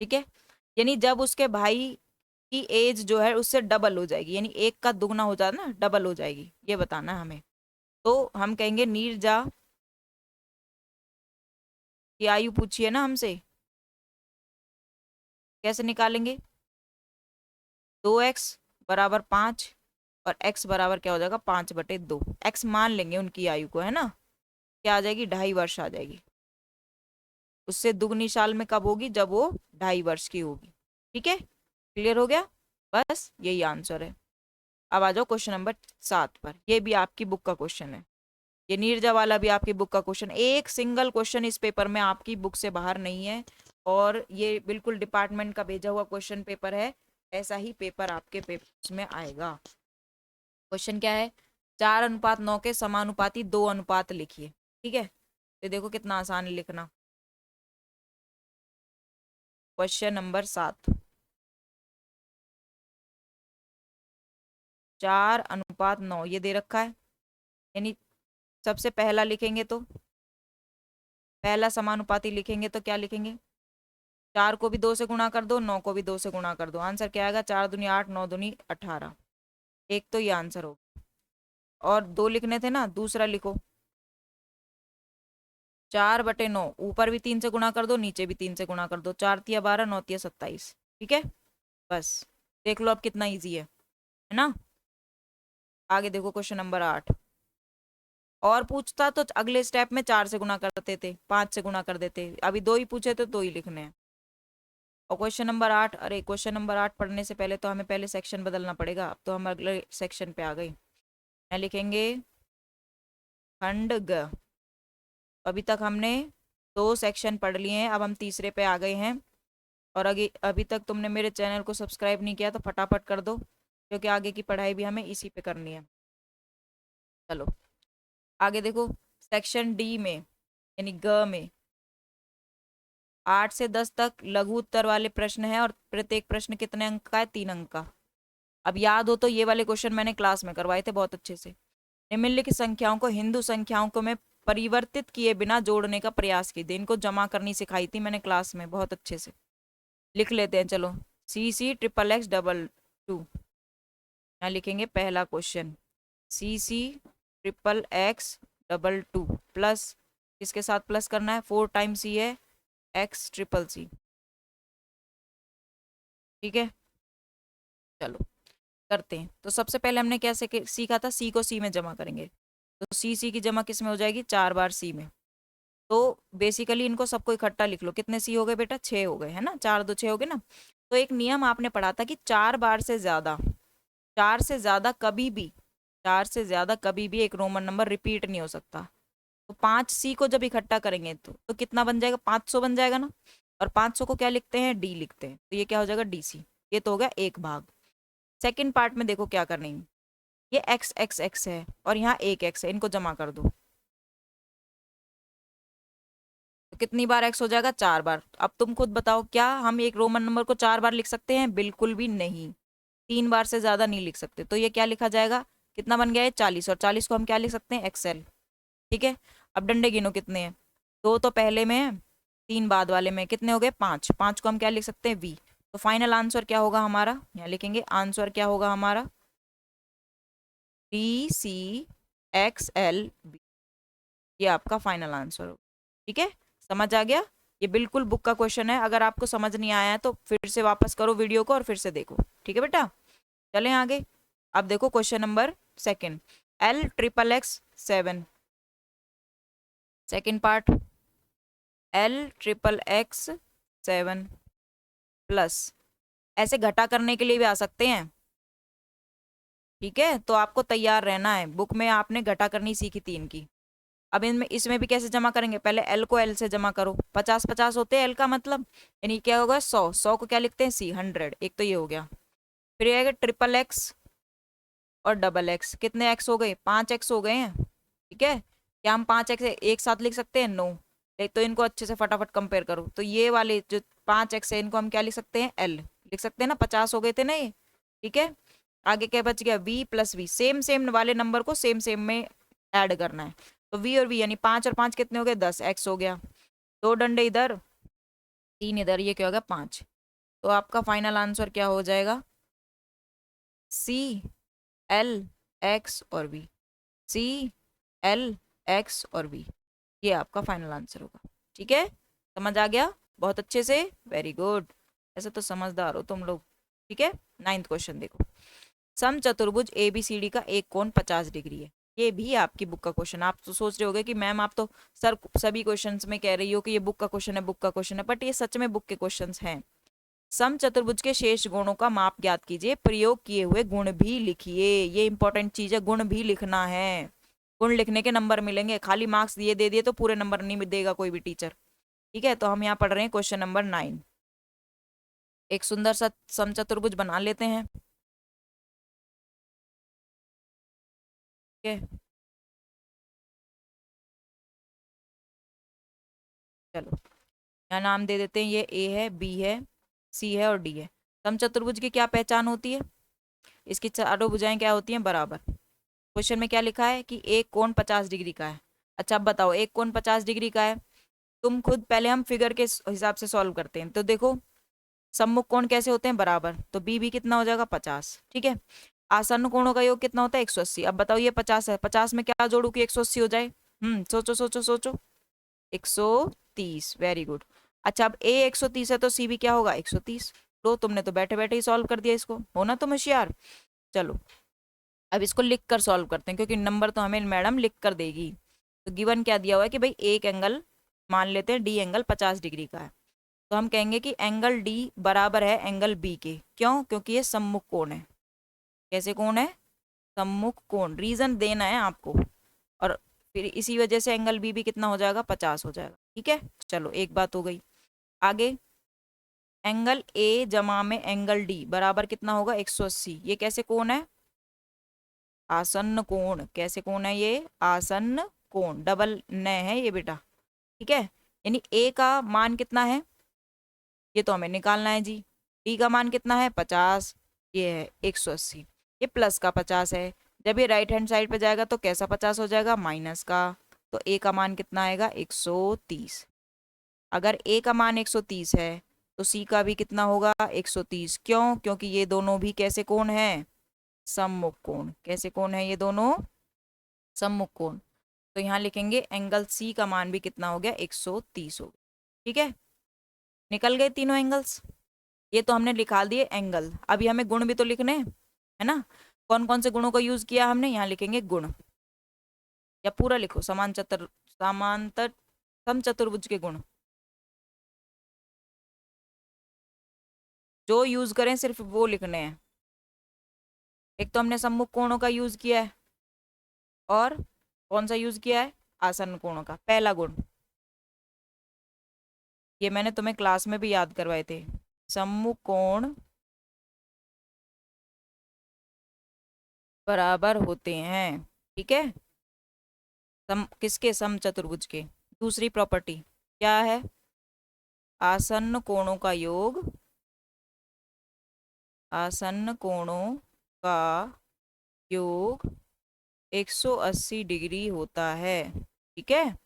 ठीक है। यानी जब उसके भाई की एज जो है उससे डबल हो जाएगी, यानी एक का दुगना हो जाता ना, डबल हो जाएगी, ये बताना है हमें। तो हम कहेंगे नीरजा की आयु पूछिए ना हमसे, कैसे निकालेंगे, 2x = 5 और x बराबर क्या हो जाएगा, 5/2, x मान लेंगे उनकी आयु को, है ना, क्या आ जाएगी, 2.5 वर्ष आ जाएगी। उससे दुगनी साल में कब होगी, जब वो 2.5 वर्ष की होगी, ठीक है, क्लियर हो गया, बस यही आंसर है। अब आ जाओ क्वेश्चन नंबर 7 पर, ये भी आपकी बुक का क्वेश्चन है, ये नीरजा वाला भी आपकी बुक का क्वेश्चन, एक सिंगल क्वेश्चन इस पेपर में आपकी बुक से बाहर नहीं है, और ये बिल्कुल डिपार्टमेंट का भेजा हुआ क्वेश्चन पेपर है, ऐसा ही पेपर आपके पेपर में आएगा। क्वेश्चन क्या है, 4:9 के समानुपाती 2 अनुपात लिखिए, ठीक है, तो देखो कितना आसान है लिखना। क्वेश्चन नंबर 7, 4:9 ये दे रखा है, यानी सबसे पहला लिखेंगे तो पहला समानुपाती लिखेंगे तो क्या लिखेंगे, 4 को भी 2 से गुणा कर दो, 9 को भी 2 से गुणा कर दो, आंसर क्या आएगा, 4 दूनी 8, 9 दूनी 18, एक तो ये आंसर होगा। और 2 लिखने थे ना, दूसरा लिखो 4/9, ऊपर भी 3 से गुणा कर दो, नीचे भी 3 से गुणा कर दो, 4×3 = 12, 9×3 = 27। ठीक है, बस देख लो अब कितना इजी है ना। आगे देखो क्वेश्चन नंबर 8। और पूछता तो अगले स्टेप में 4 से गुणा करते थे, 5 से गुणा कर देते, अभी 2 ही पूछे तो 2 ही लिखने हैं। और क्वेश्चन नंबर 8, अरे क्वेश्चन नंबर 8 पढ़ने से पहले तो हमें पहले सेक्शन बदलना पड़ेगा। अब तो हम अगले सेक्शन पे आ गए, यहाँ लिखेंगे खंड ग। अभी तक हमने 2 सेक्शन पढ़ लिए हैं, अब हम तीसरे पे आ गए हैं। और अभी अभी तक तुमने मेरे चैनल को सब्सक्राइब नहीं किया तो फटाफट कर दो, क्योंकि आगे की पढ़ाई भी हमें इसी पे करनी है। चलो आगे देखो, सेक्शन डी में यानी ग में 8 से 10 तक लघु उत्तर वाले प्रश्न है, और प्रत्येक प्रश्न कितने अंक का है? 3 अंक का। अब याद हो तो ये वाले क्वेश्चन मैंने क्लास में करवाए थे बहुत अच्छे से। निम्नलिखित संख्याओं को हिंदू संख्याओं को में परिवर्तित किए बिना जोड़ने का प्रयास कीजिए। इनको जमा करनी सिखाई थी मैंने क्लास में बहुत अच्छे से। लिख लेते हैं, चलो। CC XXX यहाँ लिखेंगे पहला क्वेश्चन, CC XXX प्लस, किसके साथ प्लस करना है? 4 टाइम्स C है XCCC। ठीक है, चलो करते हैं। तो सबसे पहले हमने कैसे सीखा था? C को C में जमा करेंगे, तो C की जमा किस में हो जाएगी? 4 बार C में। तो बेसिकली इनको सबको इकट्ठा लिख लो। कितने C हो गए बेटा? 6 हो गए, है ना। 4 2 6 हो गए ना। तो एक नियम आपने पढ़ा था कि 4 बार से ज्यादा, 4 से ज्यादा कभी भी, 4 से ज्यादा कभी भी एक रोमन नंबर रिपीट नहीं हो सकता। तो 5C को जब इकट्ठा करेंगे तो कितना बन जाएगा? 500 बन जाएगा ना। और 500 को क्या लिखते हैं? D लिखते हैं, तो ये क्या हो जाएगा? DC। ये तो हो गया एक भाग। सेकेंड पार्ट में देखो क्या करना है, ये XXX है और यहाँ एक X है, इनको जमा कर दो। तो कितनी बार X हो जाएगा? 4 बार। अब तुम खुद बताओ, क्या हम एक रोमन नंबर को 4 बार लिख सकते हैं? बिल्कुल भी नहीं। 3 बार से ज्यादा नहीं लिख सकते। तो ये क्या लिखा जाएगा? कितना बन गया है? 40। और 40 को हम क्या लिख सकते हैं? XL। ठीक है, अब डंडे गिनो कितने हैं। 2 तो पहले में है, 3 बाद वाले में। कितने हो गए? 5। 5 को हम क्या लिख सकते हैं? V। तो फाइनल आंसर क्या होगा हमारा? यहाँ लिखेंगे आंसर क्या होगा हमारा? DCXLV। ये आपका फाइनल आंसर हो। ठीक है, समझ आ गया? ये बिल्कुल बुक का क्वेश्चन है। अगर आपको समझ नहीं आया है तो फिर से वापस करो वीडियो को और फिर से देखो। ठीक है बेटा, चलें आगे। अब देखो question number second, L XXX 7। Second part, L XXX 7 plus, ऐसे घटा करने के लिए भी आ सकते हैं। ठीक है, तो आपको तैयार रहना है। बुक में आपने घटा करनी सीखी थी इनकी। अब इनमें इसमें भी कैसे जमा करेंगे? पहले L को L से जमा करो। 50 50 होते हैं L का मतलब, यानी क्या होगा? 100। 100 को क्या लिखते हैं? C। 100। एक तो ये हो गया। फिर ये आएगा XXX और XX। कितने X हो गए? 5 X हो गए हैं। ठीक है, क्या हम 5 X एक साथ लिख सकते हैं? नो। तो इनको अच्छे से फटाफट कंपेयर करो। तो ये वाले जो 5 X है इनको हम क्या लिख सकते हैं? L लिख सकते हैं ना। 50 हो गए थे ना ये। ठीक है, आगे क्या बच गया? V plus V। Same same वाले नंबर को सेम सेम में ऐड करना है। तो V और V यानी 5 और 5 कितने हो गए? 10। X हो गया। 2 डंडे इधर, 3 इधर, ये क्या होगा? 5। तो आपका फाइनल आंसर क्या हो जाएगा? CL X और V। CL X और V, ये आपका फाइनल आंसर होगा। ठीक है, समझ आ गया? बहुत अच्छे से, वेरी गुड। ऐसे तो समझदार हो तुम लोग। ठीक है, 9th क्वेश्चन देखो। समचतुर्भुज ABCD का एक कोण 50 डिग्री है। ये भी आपकी बुक का क्वेश्चन। आप तो सोच रहे होगे कि मैम आप तो सर सभी क्वेश्चंस में कह रही हो कि ये बुक का क्वेश्चन है, बुक का क्वेश्चन है, बट ये सच में बुक के क्वेश्चंस हैं। समचतुर्भुज के शेष गुणों का माप ज्ञात कीजिए, प्रयोग किए हुए गुण भी लिखिए। ये इंपॉर्टेंट चीज है, गुण भी लिखना है। गुण लिखने के नंबर मिलेंगे, खाली मार्क्स दिए दे दिए तो पूरे नंबर नहीं देगा कोई भी टीचर। ठीक है, तो हम यहाँ पढ़ रहे हैं क्वेश्चन नंबर 9। एक सुंदर सा समचतुर्भुज बना लेते हैं। ठीक है, चलो यहाँ नाम दे देते हैं। ये A है, B है, C है और D है। समचतुर्भुज की क्या पहचान होती है? इसकी चारों भुजाएं क्या होती हैं? बराबर। क्वेश्चन में क्या लिखा है कि एक कोण 50 डिग्री का है। अच्छा अब बताओ, एक कोण 50 डिग्री का है, तुम खुद पहले हम फिगर के हिसाब से सॉल्व करते हैं। तो देखो सम्मुख कोण कैसे होते हैं? बराबर। तो बी भी कितना हो जाएगा? 50। ठीक है, आसन्न कोणों का योग कितना होता है 180। अब बताओ ये 50 है, 50 में क्या जोड़ू कि 180 हो जाए? सोचो सोचो सोचो। 130, वेरी गुड। अच्छा अब ए 130 है तो सी भी क्या होगा 130। लो तुमने तो बैठे बैठे ही सॉल्व कर दिया इसको, हो ना तुम होशियार। चलो अब इसको लिख कर सॉल्व करते हैं, क्योंकि नंबर तो हमें मैडम लिख कर देगी। तो गिवन क्या दिया हुआ है कि भाई एक एंगल मान लेते हैं डी एंगल 50 डिग्री का है, तो हम कहेंगे कि एंगल डी बराबर है एंगल बी के। क्यों? क्योंकि ये सम्मुख कोण है। कैसे कोण है? सम्मुख कोण। रीजन देना है आपको, और फिर इसी वजह से एंगल बी भी कितना हो जाएगा 50 हो जाएगा। ठीक है, चलो एक बात हो गई। आगे एंगल ए जमा में एंगल डी बराबर कितना होगा 180। ये कैसे कोण है? आसन्न कोण। कैसे कोण है ये? आसन्न कोण। डबल न है ये बेटा। ठीक है, यानी ए का मान कितना है ये तो हमें निकालना है जी। डी का मान कितना है 50, ये है 180। ये प्लस का 50 है, जब ये राइट हैंड साइड पे जाएगा तो कैसा 50 हो जाएगा? माइनस का। तो ए का मान कितना आएगा 130। अगर ए का मान 130 है तो सी का भी कितना होगा 130। क्यों? क्योंकि ये दोनों भी कैसे कोण है? सम्मुख कोण। कैसे कोण है ये दोनों? सम्मुख कोण। तो यहाँ लिखेंगे एंगल सी का मान भी कितना हो गया 130 हो गया। ठीक है, निकल गए तीनों एंगल्स। ये तो हमने लिखा दिए एंगल। अभी हमें गुण भी तो लिखने हैं, है ना। कौन कौन से गुणों का यूज किया हमने? यहाँ लिखेंगे गुण, या पूरा लिखो समांतर समचतुर्भुज के गुण। जो यूज करें सिर्फ वो लिखने हैं। एक तो हमने सम्मुख कोणों का यूज किया है, और कौन सा यूज किया है? आसन्न कोणों का। पहला गुण ये मैंने तुम्हें क्लास में भी याद करवाए थे। सम्मुख कोण बराबर होते हैं। ठीक है, किसके? समचतुर्भुज के। दूसरी प्रॉपर्टी क्या है? आसन्न कोणों का योग, आसन्न कोणों का योग 180 डिग्री होता है। ठीक है,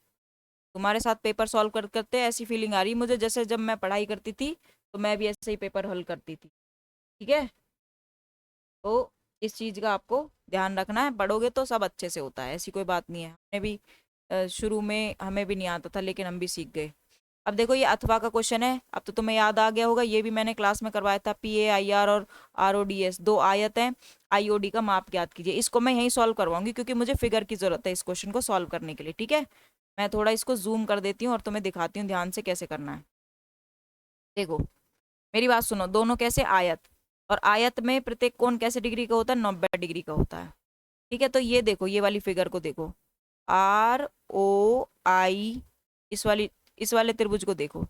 तुम्हारे साथ पेपर सॉल्व करते ऐसी फीलिंग आ रही मुझे जैसे जब मैं पढ़ाई करती थी तो मैं भी ऐसे ही पेपर हल करती थी। ठीक है, तो इस चीज का आपको ध्यान रखना है। पढ़ोगे तो सब अच्छे से होता है, ऐसी कोई बात नहीं है। हमने भी शुरू में हमें भी नहीं आता था, लेकिन हम भी सीख गए। अब देखो ये अथवा का क्वेश्चन है, अब तो तुम्हें याद आ गया होगा, ये भी मैंने क्लास में करवाया था। PAIR और RODS दो आयत हैं, IOD का माप ज्ञात कीजिए। इसको मैं यहीं सॉल्व करवाऊंगी क्योंकि मुझे फिगर की जरूरत है इस क्वेश्चन को सॉल्व करने के लिए। ठीक है, मैं थोड़ा इसको जूम कर देती हूँ और तुम्हें दिखाती हूँ ध्यान से कैसे करना है। देखो मेरी बात सुनो, दोनों कैसे? आयत, और आयत में प्रत्येक कोण कैसे डिग्री का होता है? 90 डिग्री का होता है। ठीक है, तो ये देखो ये वाली फिगर को देखो, ROI, इस वाले त्रिभुज को देखो।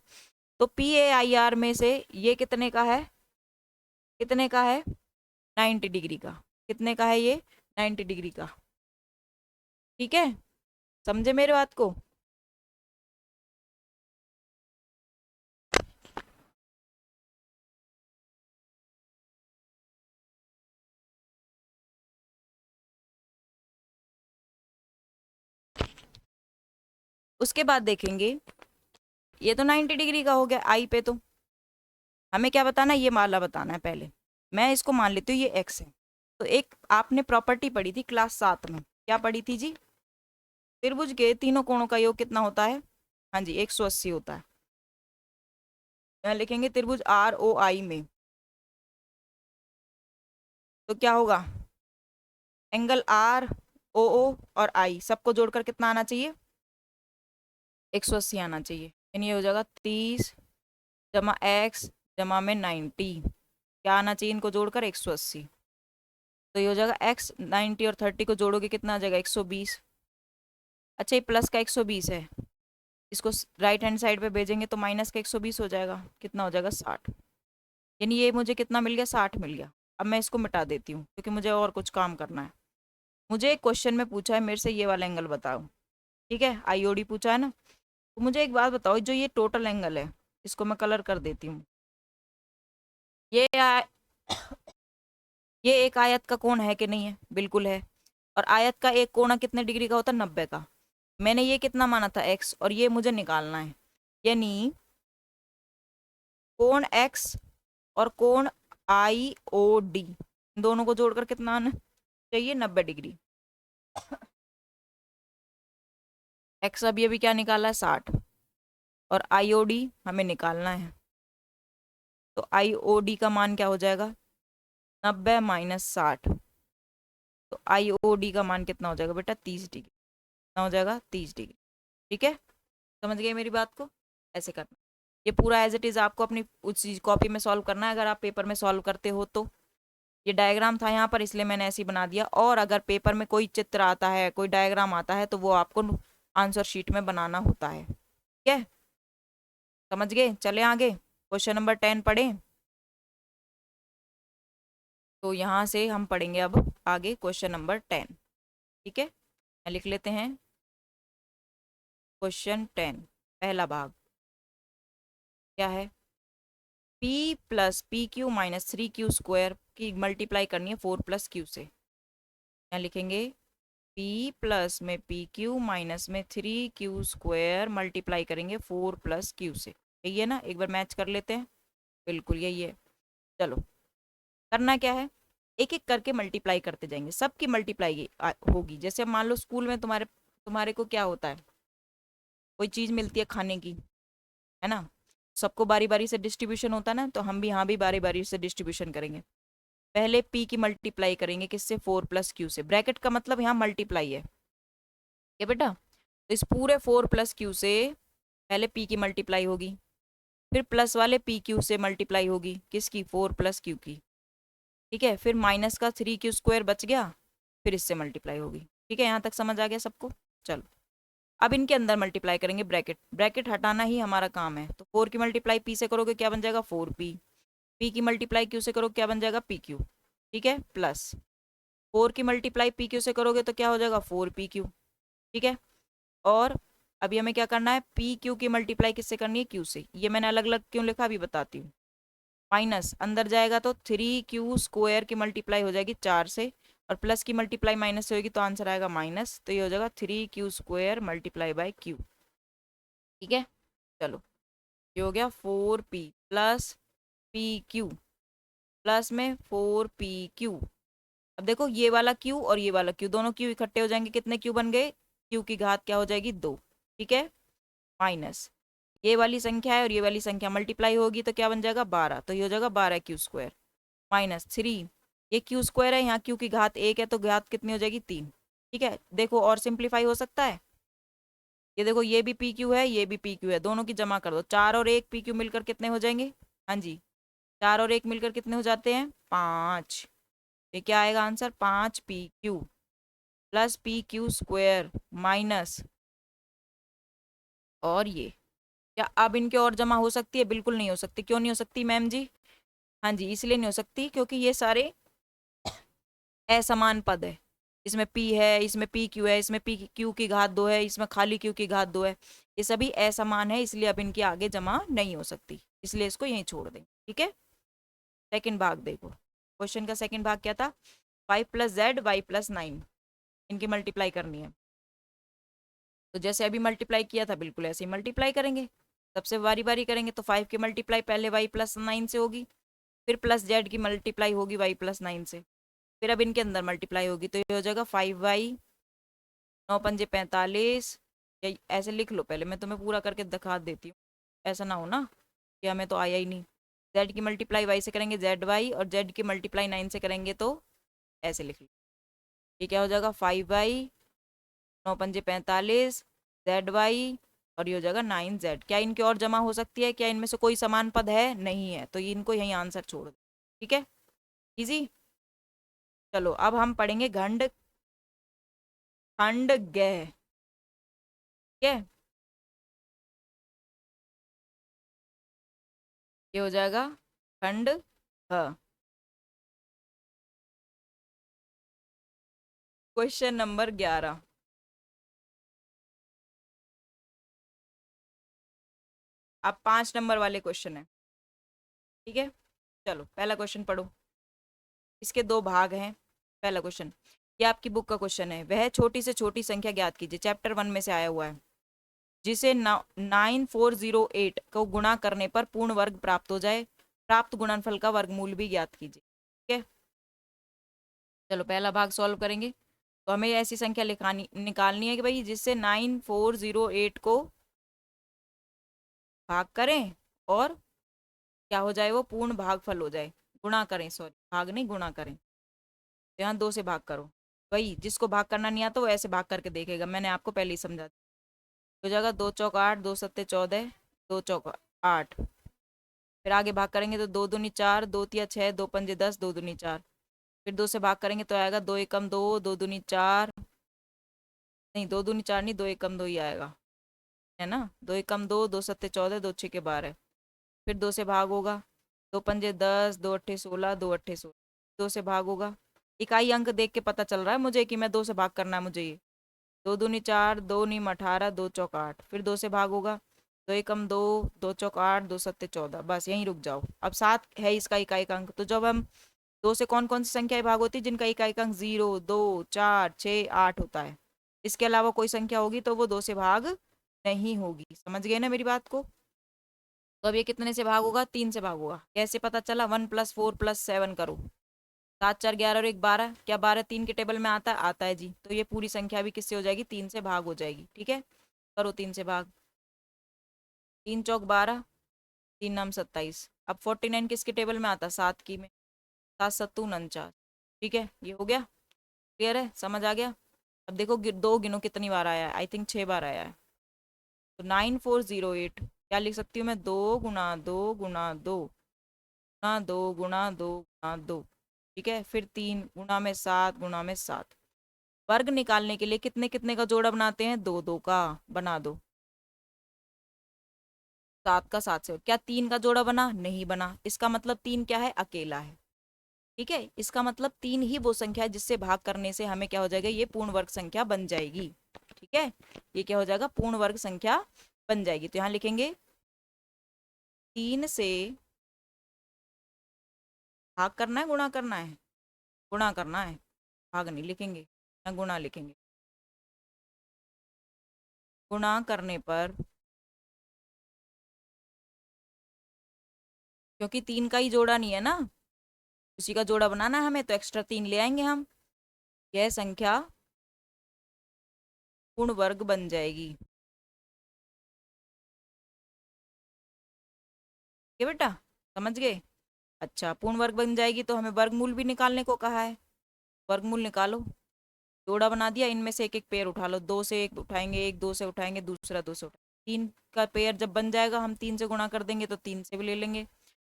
तो PAIR में से ये कितने का है? कितने का है? 90 डिग्री का। कितने का है ये? 90 डिग्री का। ठीक है, समझे मेरे बात को? उसके बाद देखेंगे, ये तो 90 डिग्री का हो गया आई पे। तो हमें क्या बताना है? ये माला बताना है पहले। मैं इसको मान लेती हूँ ये एक्स है। तो एक आपने प्रॉपर्टी पढ़ी थी क्लास 7 में, क्या पढ़ी थी जी? त्रिभुज के तीनों कोणों का योग कितना होता है? हाँ जी 180 होता है। यहाँ लिखेंगे त्रिभुज ROI में तो क्या होगा? एंगल ROO और I सबको जोड़कर कितना आना चाहिए? 180 आना चाहिए। यानी ये हो जाएगा 30 जमा x जमा में 90। क्या आना चाहिए इनको जोड़कर? 180। तो ये हो जाएगा x, 90 और 30 को जोड़ोगे कितना आ जाएगा? 120। अच्छा ये प्लस का 120 है, इसको राइट हैंड साइड पे भेजेंगे तो माइनस का 120 हो जाएगा। कितना हो जाएगा? 60। यानी ये मुझे कितना मिल गया? 60 मिल गया। अब मैं इसको मिटा देती हूँ क्योंकि मुझे और कुछ काम करना है। मुझे एक क्वेश्चन में पूछा है मेरे से ये वाला एंगल बताओ। ठीक है, IOD पूछा है ना। तो मुझे एक बात बताओ, जो ये टोटल एंगल है इसको मैं कलर कर देती हूँ। ये ये एक आयत का कोण है कि नहीं है? बिल्कुल है। और आयत का एक कोण कितने डिग्री का होता है? 90 का। मैंने ये कितना माना था? x, और ये मुझे निकालना है। यानी कोण x और कोण IOD दोनों को जोड़कर कितना आना चाहिए, 90 डिग्री। एक्स अभी क्या निकाला है, 60। और आईओडी हमें निकालना है, तो आईओडी का मान क्या हो जाएगा, 90 माइनस 60। तो आईओडी का मान कितना हो जाएगा बेटा, 30 डिग्री। कितना हो जाएगा, 30 डिग्री। ठीक है, समझ गए मेरी बात को, ऐसे करना। ये पूरा एज इट इज आपको अपनी उस कॉपी में सॉल्व करना है, अगर आप पेपर में सॉल्व करते हो तो। ये डायग्राम था यहाँ पर, इसलिए मैंने ऐसे ही बना दिया। और अगर पेपर में कोई चित्र आता है, कोई डायग्राम आता है, तो वो आपको आंसर शीट में बनाना होता है। ठीक है, समझ गए, चले आगे। क्वेश्चन नंबर 10 पढ़े। तो यहाँ से हम पढ़ेंगे अब आगे क्वेश्चन नंबर 10। ठीक है, लिख लेते हैं। क्वेश्चन 10 पहला भाग क्या है, p plus P Q minus 3q square की मल्टीप्लाई करनी है 4 प्लस क्यू से। यहाँ लिखेंगे p प्लस में पी क्यू माइनस में 3q स्क्वायर मल्टीप्लाई करेंगे 4 प्लस क्यू से। यही है ना, एक बार मैच कर लेते हैं। बिल्कुल यही है। चलो, करना क्या है, एक एक करके मल्टीप्लाई करते जाएंगे, सबकी मल्टीप्लाई होगी। जैसे मान लो स्कूल में तुम्हारे को क्या होता है, कोई चीज़ मिलती है खाने की, है ना, सबको बारी बारी से डिस्ट्रीब्यूशन होता है ना, तो हम भी यहाँ भी बारी बारी से डिस्ट्रीब्यूशन करेंगे। पहले p की मल्टीप्लाई करेंगे किससे, 4 प्लस क्यू से। ब्रैकेट का मतलब यहाँ मल्टीप्लाई है, ये बेटा। तो इस पूरे 4 प्लस क्यू से पहले p की मल्टीप्लाई होगी, फिर प्लस वाले पी क्यू से मल्टीप्लाई होगी, किसकी, 4 प्लस क्यू की। ठीक है, फिर माइनस का 3q स्क्वायर बच गया, फिर इससे मल्टीप्लाई होगी। ठीक है, यहाँ तक समझ आ गया सबको। चलो, अब इनके अंदर मल्टीप्लाई करेंगे, ब्रैकेट ब्रैकेट हटाना ही हमारा काम है। तो 4 की मल्टीप्लाई p से करोगे क्या बन जाएगा, 4p। p की मल्टीप्लाई q से करोगे क्या बन जाएगा, pq। ठीक है, प्लस 4 की मल्टीप्लाई pq से करोगे तो क्या हो जाएगा, 4pq। ठीक है, और अभी हमें क्या करना है, pq की मल्टीप्लाई किससे करनी है, q से। ये मैंने अलग अलग क्यों लिखा अभी बताती हूँ। माइनस अंदर जाएगा तो 3q स्क्वायर की मल्टीप्लाई हो जाएगी 4 से, और प्लस की मल्टीप्लाई माइनस से होगी तो आंसर आएगा माइनस। तो ये हो जाएगा 3q square multiply by q। ठीक है, चलो, ये हो गया 4p plus P Q, plus में 4pq। अब देखो, ये वाला q और ये वाला q, दोनों q इकट्ठे हो जाएंगे, कितने q बन गए, q की घात क्या हो जाएगी, 2। ठीक है, माइनस ये वाली संख्या है और ये वाली संख्या मल्टीप्लाई होगी तो क्या बन जाएगा, 12। तो ये हो जाएगा 12q स्क्वायर माइनस 3। ये q स्क्वायर है, यहाँ q की घात 1 है, तो घात कितनी हो जाएगी, 3। ठीक है, देखो और सिंप्लीफाई हो सकता है। ये देखो, ये भी पी क्यू है, ये भी पी क्यू है, दोनों की जमा कर दो। 4 और 1 पी क्यू मिलकर कितने हो जाएंगे, हाँ जी, 4 और 1 मिलकर कितने हो जाते हैं, 5। ये क्या आएगा answer, 5pq plus P Q square minus, और ये क्या अब इनके और जमा हो सकती है, बिल्कुल नहीं हो सकती। क्यों नहीं हो सकती मैम जी, हाँ जी, इसलिए नहीं हो सकती क्योंकि ये सारे असमान पद है। इसमें p है, इसमें पी क्यू है, इसमें पी क्यू की घात 2 है, इसमें खाली क्यू की घात 2 है। ये सभी असमान है, इसलिए अब इनके आगे जमा नहीं हो सकती, इसलिए इसको यहीं छोड़ दें। ठीक है, सेकंड भाग देखो, क्वेश्चन का सेकंड भाग क्या था, 5 + z y + 9 इनकी मल्टीप्लाई करनी है। तो जैसे अभी मल्टीप्लाई किया था बिल्कुल ऐसे ही मल्टीप्लाई करेंगे, सबसे बारी बारी करेंगे। तो 5 की मल्टीप्लाई पहले y + 9 से होगी, फिर प्लस जेड की मल्टीप्लाई होगी y + 9 से, फिर अब इनके अंदर मल्टीप्लाई होगी। तो ये हो जाएगा 5y, 9×5 = 45। या ऐसे लिख लो, पहले मैं तुम्हें पूरा करके दिखा देती हूँ, ऐसा ना हो ना कि हमें तो आया ही नहीं। जेड की मल्टीप्लाई y से करेंगे ZY, और जेड की मल्टीप्लाई 9 से करेंगे तो ऐसे लिख लो। ये क्या हो जाएगा, 5y, 9×5 = 45, ZY, और ये हो जाएगा 9z। क्या इनकी और जमा हो सकती है, क्या इनमें से कोई समान पद है, नहीं है, तो इनको यही आंसर छोड़ दो। ठीक है, इजी। चलो, अब हम पढ़ेंगे खंड खंड गह। ठीक है, ये हो जाएगा खंड ह। क्वेश्चन नंबर 11, अब 5 नंबर वाले क्वेश्चन है। ठीक है, चलो पहला क्वेश्चन पढ़ो। इसके दो भाग हैं। पहला क्वेश्चन, ये आपकी बुक का क्वेश्चन है, वह छोटी से छोटी संख्या ज्ञात कीजिए, चैप्टर 1 में से आया हुआ है, जिसे 9408 को गुणा करने पर पूर्ण वर्ग प्राप्त हो जाए, प्राप्त गुणनफल का वर्गमूल भी ज्ञात कीजिए। ठीक है, चलो पहला भाग सॉल्व करेंगे। तो हमें ऐसी संख्या लिखानी निकालनी है कि भाई जिससे 9408 को भाग करें और क्या हो जाए, वो पूर्ण भागफल हो जाए। गुणा करें, सॉरी भाग नहीं, गुणा करें। तो यहाँ 2 से भाग करो। वही जिसको भाग करना नहीं आता वो ऐसे भाग करके देखेगा, मैंने आपको पहले ही समझा दिया। हो जाएगा 2 चौक 8, 2 सत्ते 14, 2 चौक 8। फिर आगे भाग करेंगे तो 2 दूनी 4, 2 तिया 6, 2 पंजे 10, 2 दूनी 4। फिर 2 से भाग करेंगे तो आएगा 2 एकम 2, 2 दूनी 4, नहीं 2 दूनी 4 नहीं, 2 एकम 2 ही आएगा, है ना। 2 एकम 2, 2 सत्ते 14, 2 छः के 12। फिर 2 से भाग होगा, 2 पंजे 10, 2 अट्ठे 16, 2 अट्ठे 16। 2 से भाग होगा, इकाई अंक देख के पता चल रहा है मुझे कि मैं 2 से भाग करना है मुझे ये। 2 दूनी 4, 2 नीम 18, 2 चौक 8। फिर 2 से भाग होगा, 2 एकम 2, 2 चौक 8, 2 सत्ते 14। बस यहीं रुक जाओ। अब 7 है इसका इकाई अंक, तो जब हम 2 से कौन कौन सी संख्याएं भाग होती है जिनका इकाई अंक 0, 2, 4, 6, 8 होता है। इसके अलावा कोई संख्या होगी तो वो 2 से भाग नहीं होगी। समझ गए ना मेरी बात को। तो अब ये कितने से भाग होगा, 3 से भाग होगा। कैसे पता चला, 1 + 4 + 7 करो। 7 4 11 और 1 12, क्या 12 3 के टेबल में आता है, आता है जी। तो ये पूरी संख्या भी किससे हो जाएगी, 3 से भाग हो जाएगी। ठीक है, करो 3 से भाग। 3 चौक 12, 3 नाम 27। अब 49 किसके टेबल में आता है, 7 की में। 7 सत्तू 49। ठीक है, ये हो गया। क्लियर है, समझ आ गया। अब देखो दो गिनो कितनी बार आया है, आई थिंक 6 बार आया है। तो 9408 क्या लिख सकती हूँ मैं, 2 गुना 2 गुना 2 गुना 2 गुना 2 गुना 2। ठीक है, फिर 3 गुना में 7 गुना में 7। वर्ग निकालने के लिए कितने कितने का जोड़ा बनाते हैं, 2 2 का। बना दो। 7 का 7 से, क्या 3 का जोड़ा बना, नहीं बना। इसका मतलब 3 क्या है, अकेला है। ठीक है, इसका मतलब 3 ही वो संख्या है जिससे भाग करने से हमें क्या हो जाएगा, ये पूर्ण वर्ग संख्या बन जाएगी। ठीक है, ये क्या हो जाएगा, पूर्ण वर्ग संख्या बन जाएगी। तो यहाँ लिखेंगे 3 से भाग करना है, गुणा करना है, गुणा करना है। भाग नहीं लिखेंगे, यहाँ गुणा लिखेंगे। गुणा करने पर, क्योंकि 3 का ही जोड़ा नहीं है ना, उसी का जोड़ा बनाना है हमें, तो एक्स्ट्रा 3 ले आएंगे हम। यह संख्या पूर्ण वर्ग बन जाएगी। ये बेटा, समझ गए। अच्छा, पूर्ण वर्ग बन जाएगी तो हमें वर्गमूल भी निकालने को कहा है। वर्गमूल निकालो। जोड़ा बना दिया, इनमें से एक एक पेयर उठा लो। 2 से एक उठाएंगे, एक 2 से उठाएंगे, दूसरा 2 से उठाएंगे। 3 का पेयर जब बन जाएगा हम 3 से गुणा कर देंगे, तो 3 से भी ले लेंगे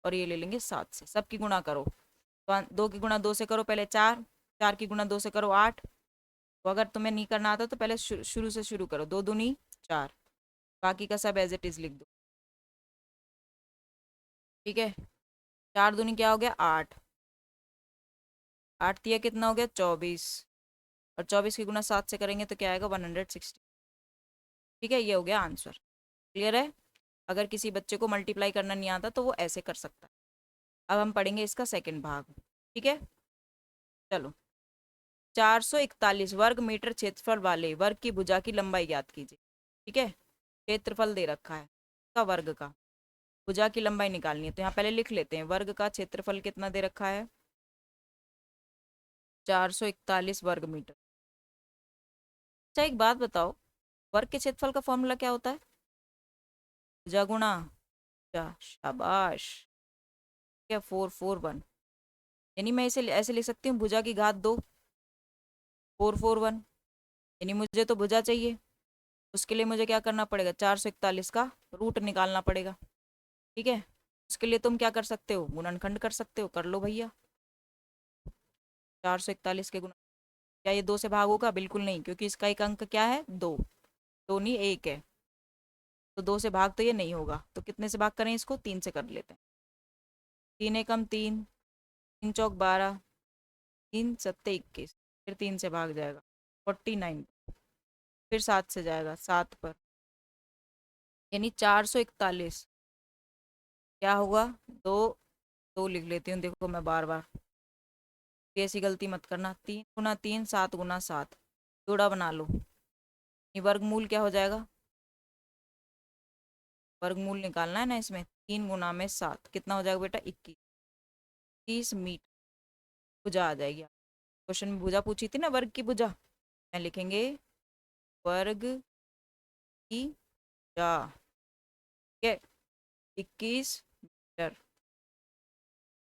और ये ले लेंगे 7 से। सबकी गुणा करो। 2 की गुणा 2 से करो पहले 4, 4 की गुणा 2 से करो 8। तो अगर तुम्हें नहीं करना आता तो पहले शुरू से शुरू करो। 2 दूनी 4, बाकी का सब एज इट इज लिख दो। ठीक है, 4 दूनी क्या हो गया, 8। 8 तिया कितना हो गया, 24। और 24 की गुना 7 से करेंगे तो क्या आएगा, 160। ठीक है, ये हो गया आंसर। क्लियर है। अगर किसी बच्चे को मल्टीप्लाई करना नहीं आता तो वो ऐसे कर सकता है। अब हम पढ़ेंगे इसका सेकंड भाग। ठीक है, चलो। 441 वर्ग मीटर क्षेत्रफल वाले वर्ग की भुजा की लंबाई ज्ञात कीजिए। ठीक है, क्षेत्रफल दे रखा है का, वर्ग का। भुजा की लंबाई निकालनी है, तो यहाँ पहले लिख लेते हैं वर्ग का क्षेत्रफल कितना दे रखा है, 441 वर्ग मीटर। अच्छा एक बात बताओ, वर्ग के क्षेत्रफल का फॉर्मूला क्या होता है, भुजा गुणा भुजा। शाबाश, क्या 441। यानी मैं इसे ऐसे लिख सकती हूँ, भुजा की घात 2, 441। यानी मुझे तो भुजा चाहिए, उसके लिए मुझे क्या करना पड़ेगा, 441 का रूट निकालना पड़ेगा। ठीक है, उसके लिए तुम क्या कर सकते हो, गुणनखंड कर सकते हो, कर लो भैया। 441 के गुणा, क्या ये 2 से भाग होगा, बिल्कुल नहीं, क्योंकि इसका एक अंक क्या है, 2। 2 नहीं 1 है, तो 2 से भाग तो ये नहीं होगा। तो कितने से भाग करें इसको, 3 से कर लेते हैं। 3 एकम 3, 3 चौक 12, 3 सत्ते 21। फिर 3 से भाग जाएगा 49। फिर 7 से जाएगा 7 पर, यानी 441 क्या होगा, 2। 2 लिख लेती हूँ, देखो मैं बार बार ऐसी गलती मत करना। 3 गुना 3, 7 गुना 7। जोड़ा बना लो। ये वर्गमूल क्या हो जाएगा, वर्गमूल निकालना है ना इसमें। 3 गुना में 7 कितना हो जाएगा बेटा, 21। 30 मीटर भुजा आ जाएगी। क्वेश्चन में भुजा पूछी थी ना, वर्ग की भुजा, मैं लिखेंगे वर्ग की भुजा, ठीक है, 21 मीटर।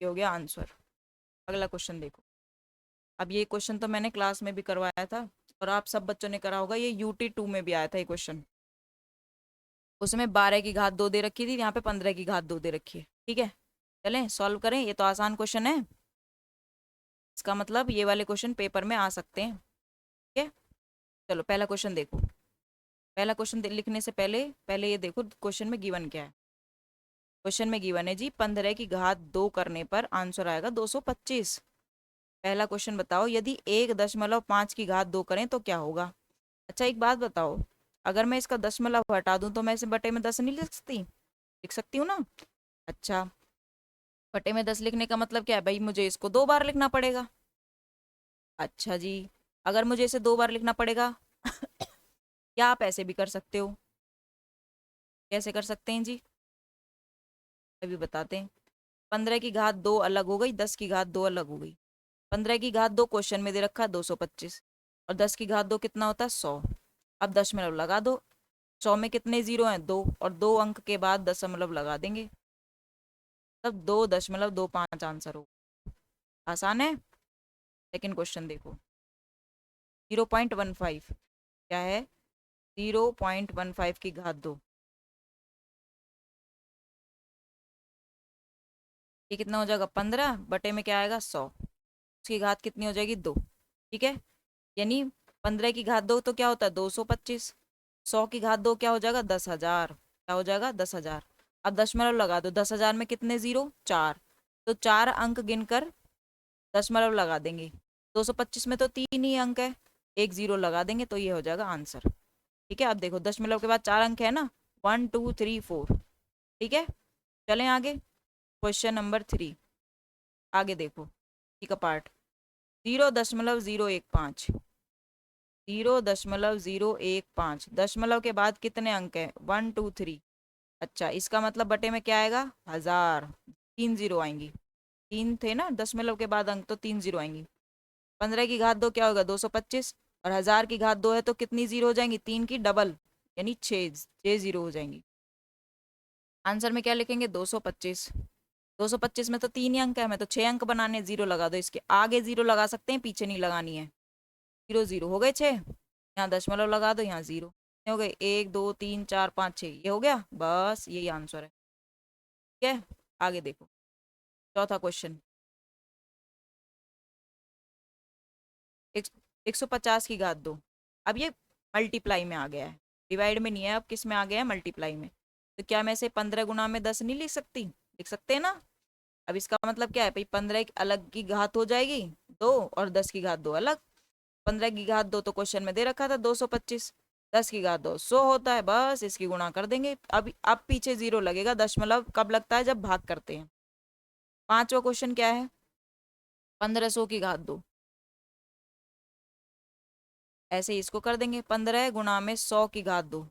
ये हो गया आंसर। अगला क्वेश्चन देखो। अब ये क्वेश्चन तो मैंने क्लास में भी करवाया था और आप सब बच्चों ने करा होगा, ये UT 2 में भी आया था ये क्वेश्चन। उसमें 12 की घात 2 दे रखी थी, यहाँ पे 15 की घात 2 दे रखी है, ठीक है। चलें सॉल्व करें, ये तो आसान क्वेश्चन है, इसका मतलब ये वाले क्वेश्चन पेपर में आ सकते हैं, ठीक है। चलो पहला क्वेश्चन देखो। पहला क्वेश्चन लिखने से पहले पहले ये देखो क्वेश्चन में गिवन क्या है। क्वेश्चन में गिवन है जी 15 की घात 2 करने पर आंसर आएगा 225। पहला क्वेश्चन बताओ, यदि 1.5 की घात 2 करें तो क्या होगा। अच्छा एक बात बताओ, अगर मैं इसका दशमलव हटा दूं तो मैं इसे बटे में 10 नहीं लिख सकती हूँ ना। अच्छा, बटे में 10 लिखने का मतलब क्या है भाई, मुझे इसको 2 बार लिखना पड़ेगा। अच्छा जी, अगर मुझे इसे 2 बार लिखना पड़ेगा या आप ऐसे भी कर सकते हो। कैसे कर सकते हैं जी, अभी बताते हैं। 15 की घात 2 अलग हो गई, 10 की घात 2 अलग हो गई। 15 की घात 2 क्वेश्चन में दे रखा है 225, और 10 की घात 2 कितना होता है 100। अब दशमलव लगा दो, 100 में कितने जीरो हैं 2, और 2 अंक के बाद दशमलव लगा देंगे, तब 2.25 आंसर हो। आसान है। सेकंड क्वेश्चन देखो, 0.15 क्या है, 0.15 की घात 2, ये कितना हो जाएगा 15 बटे में क्या आएगा 100, उसकी घात कितनी हो जाएगी 2, ठीक है। यानी 15 की घात 2 तो क्या होता है 225, 100 की घात 2 क्या हो जाएगा 10,000, क्या हो जाएगा 10,000। अब दशमलव लगा दो, 10,000 में कितने जीरो 4, तो 4 अंक गिनकर दशमलव लगा देंगे। 225 में तो 3 ही अंक है, एक जीरो लगा देंगे तो ये हो जाएगा आंसर, ठीक है। अब देखो दशमलव के बाद 4 अंक है ना, 1 2 3 4, ठीक है। चलें आगे, क्वेश्चन नंबर 3। आगे देखो, ठीक है पार्ट, 0.015, 0.015, दशमलव के बाद कितने अंक है 1 2 3। अच्छा इसका मतलब बटे में क्या आएगा 1000, 3 जीरो आएंगी, 3 थे ना दशमलव के बाद अंक, तो 3 जीरो आएंगी। 15 की घात 2 क्या होगा 225, और 1000 की घात 2 है तो कितनी जीरो हो जाएंगी 3 की डबल, यानी 6 जीरो हो जाएंगी। आंसर में क्या लिखेंगे 225। 225 में तो 3 ही अंक है, हमें तो 6 अंक बनाने, जीरो लगा दो, इसके आगे जीरो लगा सकते हैं, पीछे नहीं लगानी है। जीरो जीरो हो गए 6, यहाँ दशमलव लगा दो, यहाँ जीरो हो गए, 1 2 3 4 5 6, ये हो गया, बस यही आंसर है, ठीक है। आगे देखो, चौथा क्वेश्चन, 150 की घात 2, अब ये मल्टीप्लाई में आ गया है, डिवाइड में नहीं है, अब किस में आ गया है मल्टीप्लाई में। तो क्या मैं इसे 15 गुना में 10 नहीं लिख सकती, लिख सकते हैं ना। अब इसका मतलब क्या है भाई, 15 एक अलग की घात हो जाएगी 2, और 10 की घात 2 अलग। 15 की घात 2 तो क्वेश्चन में दे रखा था 225, 10 की घात 2 100 होता है, बस इसकी गुणा कर देंगे। अब पीछे जीरो लगेगा, दशमलव कब लगता है जब भाग करते हैं। पांचवा क्वेश्चन क्या है, 1500 की घात 2, ऐसे ही इसको कर देंगे, 15 गुणा में 100 की घात 2, मैं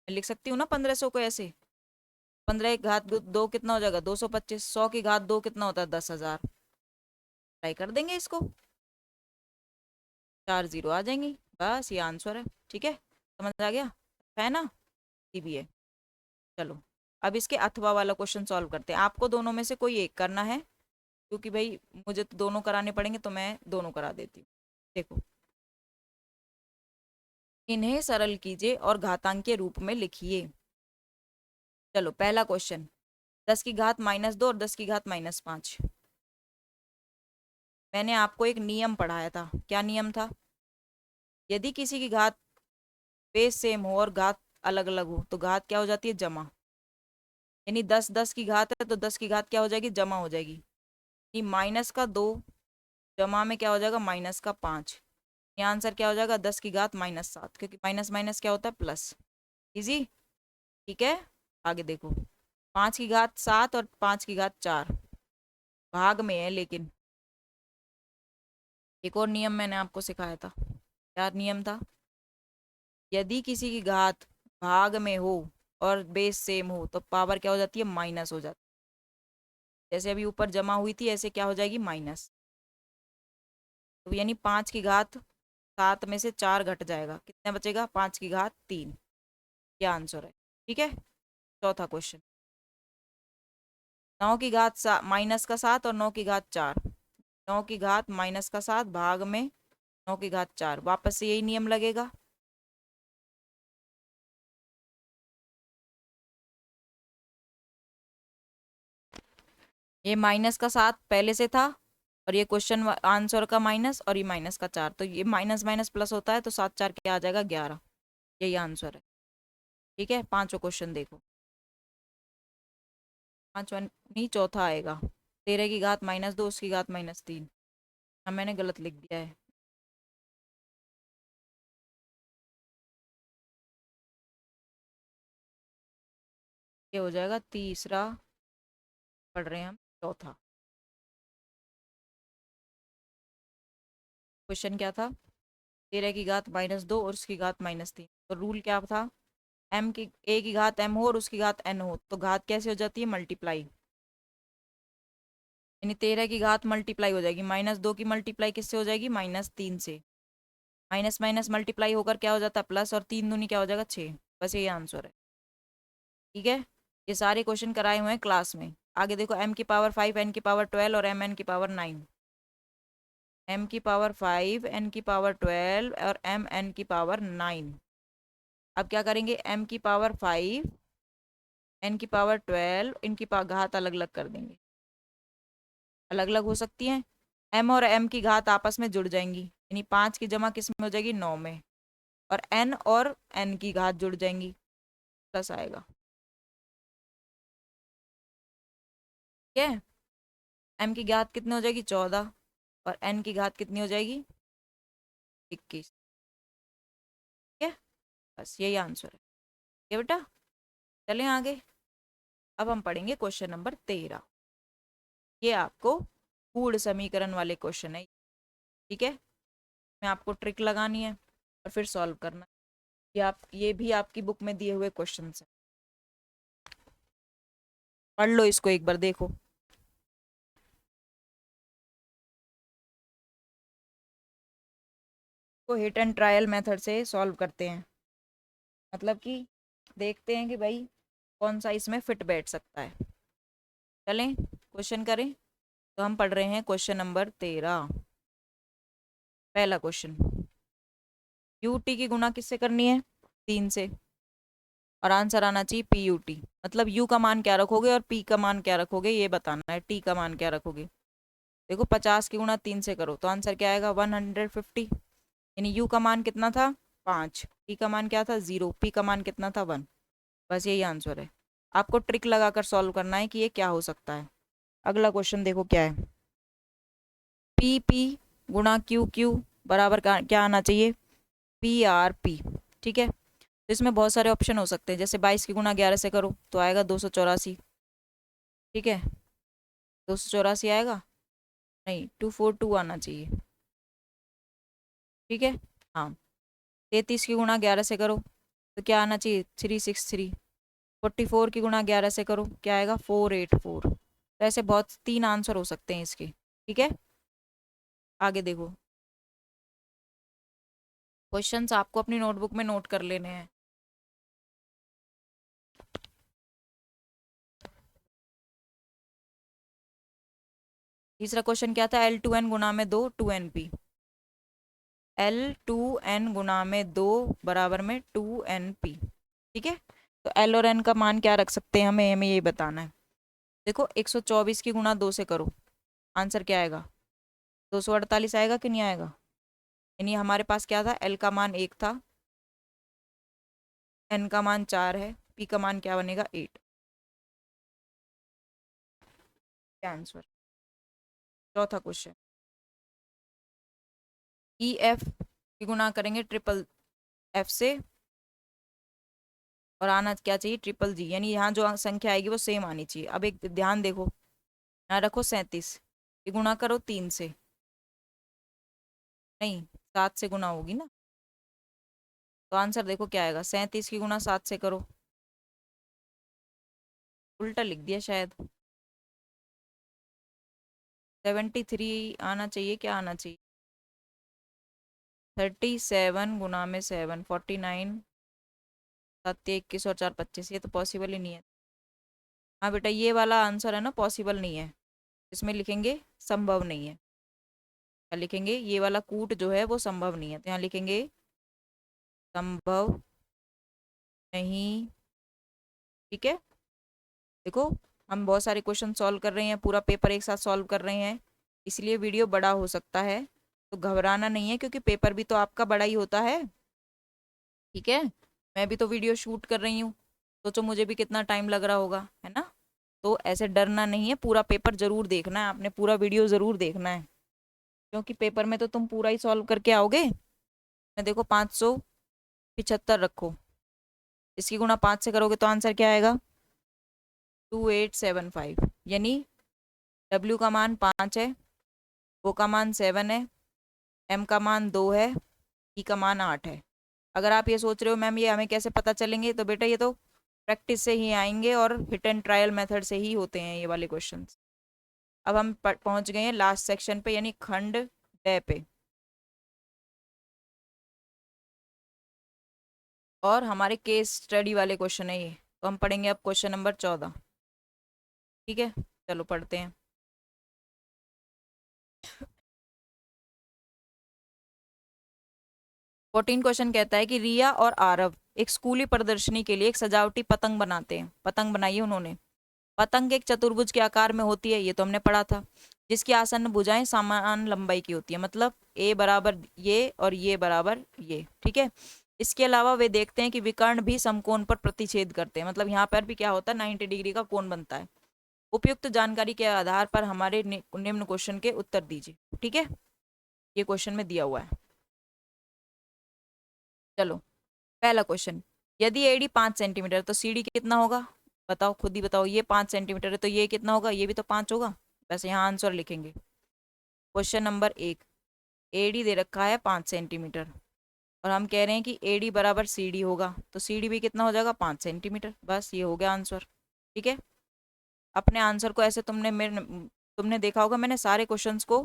लिख सकती हूँ ना 1500 को ऐसे। 15 की घात 2 कितना हो जाएगा 225, 100 की घात 2 कितना होता है 10,000, ट्राई कर देंगे इसको, 4 जीरो आ जाएंगी, बस ये आंसर है, ठीक है। समझ आ गया है ना, ये भी है। चलो अब इसके अथवा वाला क्वेश्चन सॉल्व करते हैं, आपको दोनों में से कोई एक करना है, क्योंकि भाई मुझे तो दोनों कराने पड़ेंगे, तो मैं दोनों करा देती हूँ। देखो, इन्हें सरल कीजिए और घातांक के रूप में लिखिए। चलो पहला क्वेश्चन, 10 की घात -2 और 10 की घात -5। मैंने आपको एक नियम पढ़ाया था, क्या नियम था, यदि किसी की घात बेस सेम हो और घात अलग अलग हो तो घात क्या हो जाती है जमा, यानी 10 की घात है तो 10 की घात क्या हो जाएगी जमा हो जाएगी, कि -2 जमा में क्या हो जाएगा -5, ये आंसर क्या हो जाएगा 10 की घात -7, क्योंकि माइनस माइनस क्या होता है प्लस। इजी, ठीक है। आगे देखो, 5 की घात 7 और 5 की घात 4 भाग में है, लेकिन एक और नियम मैंने आपको सिखाया था, क्या नियम था, यदि किसी की घात भाग में हो और बेस सेम हो तो पावर क्या हो जाती है माइनस हो जाती है, जैसे अभी ऊपर जमा हुई थी ऐसे क्या हो जाएगी माइनस। तो यानी 5 की घात 7 में से 4 घट जाएगा, कितना बचेगा? 5 की घात 3। ये आंसर है। ठीक है। चौथा क्वेश्चन, 9 की घात -7 और 9 की घात 4। 9 की घात -7 भाग में 9 की घात 4, वापस से यही नियम लगेगा। ये -का 7 पहले से था, और ये क्वेश्चन आंसर का माइनस, और ये -का 4, तो ये माइनस माइनस प्लस होता है, तो 7 4 क्या आ जाएगा? 11। यही आंसर है। ठीक है। पांचों क्वेश्चन देखो। पांचवा नहीं, चौथा आएगा। 13 की घात -2, उसकी घात -3। हाँ, मैंने गलत लिख दिया है। ये हो जाएगा तीसरा, पढ़ रहे हैं हम चौथा। क्वेश्चन क्या था? 13 की घात -2 और उसकी घात -3। तो रूल क्या था? A की घात m हो और उसकी घात n हो, तो घात कैसे हो जाती है? मल्टीप्लाई। यानी 13 की घात मल्टीप्लाई हो जाएगी, -2 की मल्टीप्लाई किससे हो जाएगी? -3 से। माइनस माइनस मल्टीप्लाई होकर क्या हो जाता है? प्लस, और 3 दूनी क्या हो जाएगा? 6। बस यही आंसर है। ठीक है। ये सारे क्वेश्चन कराए हुए हैं क्लास में। आगे देखो, m की पावर 5, n की पावर 12 और mn की पावर 9। m की पावर 5, n की पावर 12 और mn की पावर 9। अब क्या करेंगे? m की पावर 5, n की पावर 12, इनकी घात अलग अलग कर देंगे। अलग अलग हो सकती हैं। m और m की घात आपस में जुड़ जाएंगी, यानी 5 की जमा किस में हो जाएगी? 9 में। और n और n की घात जुड़ जाएंगी, प्लस आएगा। ठीक है। m की घात कितनी हो जाएगी? 14। और n की घात कितनी हो जाएगी? 21। ठीक है। बस यही आंसर है। ये बेटा, चलें आगे। अब हम पढ़ेंगे क्वेश्चन नंबर 13। ये आपको पूर्ण समीकरण वाले क्वेश्चन है। ठीक है। मैं आपको ट्रिक लगानी है और फिर सॉल्व करना है। ये भी आपकी बुक में दिए हुए क्वेश्चन है। पढ़ लो इसको एक बार, देखो। तो हिट एंड ट्रायल मेथड से सॉल्व करते हैं, मतलब कि देखते हैं कि भाई कौन सा इसमें फिट बैठ सकता है। चलें क्वेश्चन करें। तो हम पढ़ रहे हैं क्वेश्चन नंबर 13। पहला क्वेश्चन, यू टी की गुणा किससे करनी है? 3 से। और आंसर आना चाहिए पी यू टी। मतलब यू का मान क्या रखोगे और पी का मान क्या रखोगे, ये बताना है। टी का मान क्या रखोगे? देखो, 50 की गुणा 3 से करो तो आंसर क्या आएगा? 150। यानी यू का मान कितना था? 5। टी का मान क्या था? 0। पी का मान कितना था? 1। बस यही आंसर है। आपको ट्रिक लगाकर सॉल्व करना है कि ये क्या हो सकता है। अगला क्वेश्चन देखो क्या है। पी पी गुणा क्यू क्यू बराबर क्या आना चाहिए? P R P. ठीक है। तो इसमें बहुत सारे ऑप्शन हो सकते हैं, जैसे 22 की गुणा 11 से करो तो आएगा 284। ठीक है। 284 आएगा? नहीं, 242 आना चाहिए। ठीक है। हाँ। 33 की गुणा 11 से करो तो क्या आना चाहिए? 363। 44 की गुणा 11 से करो, क्या आएगा? 484। तो ऐसे बहुत 3 आंसर हो सकते हैं इसके। ठीक है। आगे देखो, क्वेश्चंस आपको अपनी नोटबुक में नोट कर लेने हैं। तीसरा क्वेश्चन क्या था? L2n गुणा में 2 2np। L2n गुणा में 2 बराबर में 2np। ठीक है। तो L और n का मान क्या रख सकते हैं, हमें हमें ये बताना है। देखो, 124 की गुणा 2 से करो, आंसर क्या आएगा? 248 आएगा कि नहीं आएगा? यानी हमारे पास क्या था? L का मान 1 था, n का मान 4 है, p का मान क्या बनेगा? 8। क्या आंसर? चौथा क्वेश्चन, ई एफ की गुणा करेंगे ट्रिपल एफ से, और आना क्या चाहिए? ट्रिपल जी। यानी यहाँ जो संख्या आएगी वो सेम आनी चाहिए। अब एक ध्यान देखो, यहाँ रखो 37 की गुणा करो 3 से, नहीं 7 से गुणा होगी ना, तो आंसर देखो क्या आएगा? 37 की गुणा 7 से करो, उल्टा लिख दिया शायद। 73 आना चाहिए, क्या आना चाहिए? 37 गुना में 7 49, 7 21 और 4 25, ये तो पॉसिबल ही नहीं है। हाँ बेटा ये वाला आंसर है ना, पॉसिबल नहीं है, इसमें लिखेंगे संभव नहीं है। क्या लिखेंगे? ये वाला कूट जो है वो संभव नहीं है, तो यहाँ लिखेंगे संभव नहीं। ठीक है, देखो हम बहुत सारे क्वेश्चन सॉल्व कर रहे हैं, पूरा पेपर एक साथ सॉल्व कर रहे हैं, इसलिए वीडियो बड़ा हो सकता है, तो घबराना नहीं है, क्योंकि पेपर भी तो आपका बड़ा ही होता है। ठीक है, मैं भी तो वीडियो शूट कर रही हूँ, सोचो मुझे भी कितना टाइम लग रहा होगा, है ना। तो ऐसे डरना नहीं है, पूरा पेपर जरूर देखना है आपने, पूरा वीडियो जरूर देखना है, क्योंकि पेपर में तो तुम पूरा ही सॉल्व करके आओगे। मैं देखो 575 रखो, इसकी गुणा 5 से करोगे तो आंसर क्या आएगा? 2875, यानी W का मान 5 है, O का मान 7 है, M का मान 2 है, E का मान 8 है। अगर आप ये सोच रहे हो मैम ये हमें कैसे पता चलेंगे, तो बेटा ये तो प्रैक्टिस से ही आएंगे और हिट एंड ट्रायल मेथड से ही होते हैं ये वाले क्वेश्चंस। अब हम पहुंच गए हैं लास्ट सेक्शन पे, यानी खंड डे पे, और हमारे केस स्टडी वाले क्वेश्चन है ये, तो हम पढ़ेंगे अब क्वेश्चन नंबर 14। ठीक है, चलो पढ़ते हैं। 14 क्वेश्चन कहता है कि रिया और आरव एक स्कूली प्रदर्शनी के लिए एक सजावटी पतंग बनाते हैं। पतंग बनाई है उन्होंने। पतंग एक चतुर्भुज के आकार में होती है, ये तो हमने पढ़ा था, जिसकी आसन्न भुजाएं समान लंबाई की होती है, मतलब ए बराबर ये और ये बराबर ये। ठीक है, इसके अलावा वे देखते हैं कि विकर्ण भी समकोण पर प्रतिच्छेद करते हैं, मतलब यहाँ पर भी क्या होता है, 90 डिग्री का कोण बनता है। उपयुक्त जानकारी के आधार पर हमारे निम्न क्वेश्चन के उत्तर दीजिए। ठीक है, ये क्वेश्चन में दिया हुआ है। चलो पहला क्वेश्चन, यदि एडी 5 सेंटीमीटर तो सीडी कितना होगा? बताओ, खुद ही बताओ, ये 5 सेंटीमीटर है तो ये कितना होगा? ये भी तो 5 होगा। वैसे यहाँ आंसर लिखेंगे। क्वेश्चन नंबर 1, एडी दे रखा है 5 सेंटीमीटर, और हम कह रहे हैं कि एडी बराबर सीडी होगा, तो सीडी भी कितना हो जाएगा? 5 सेंटीमीटर। बस ये हो गया आंसर। ठीक है, अपने आंसर को ऐसे तुमने देखा होगा, मैंने सारे क्वेश्चंस को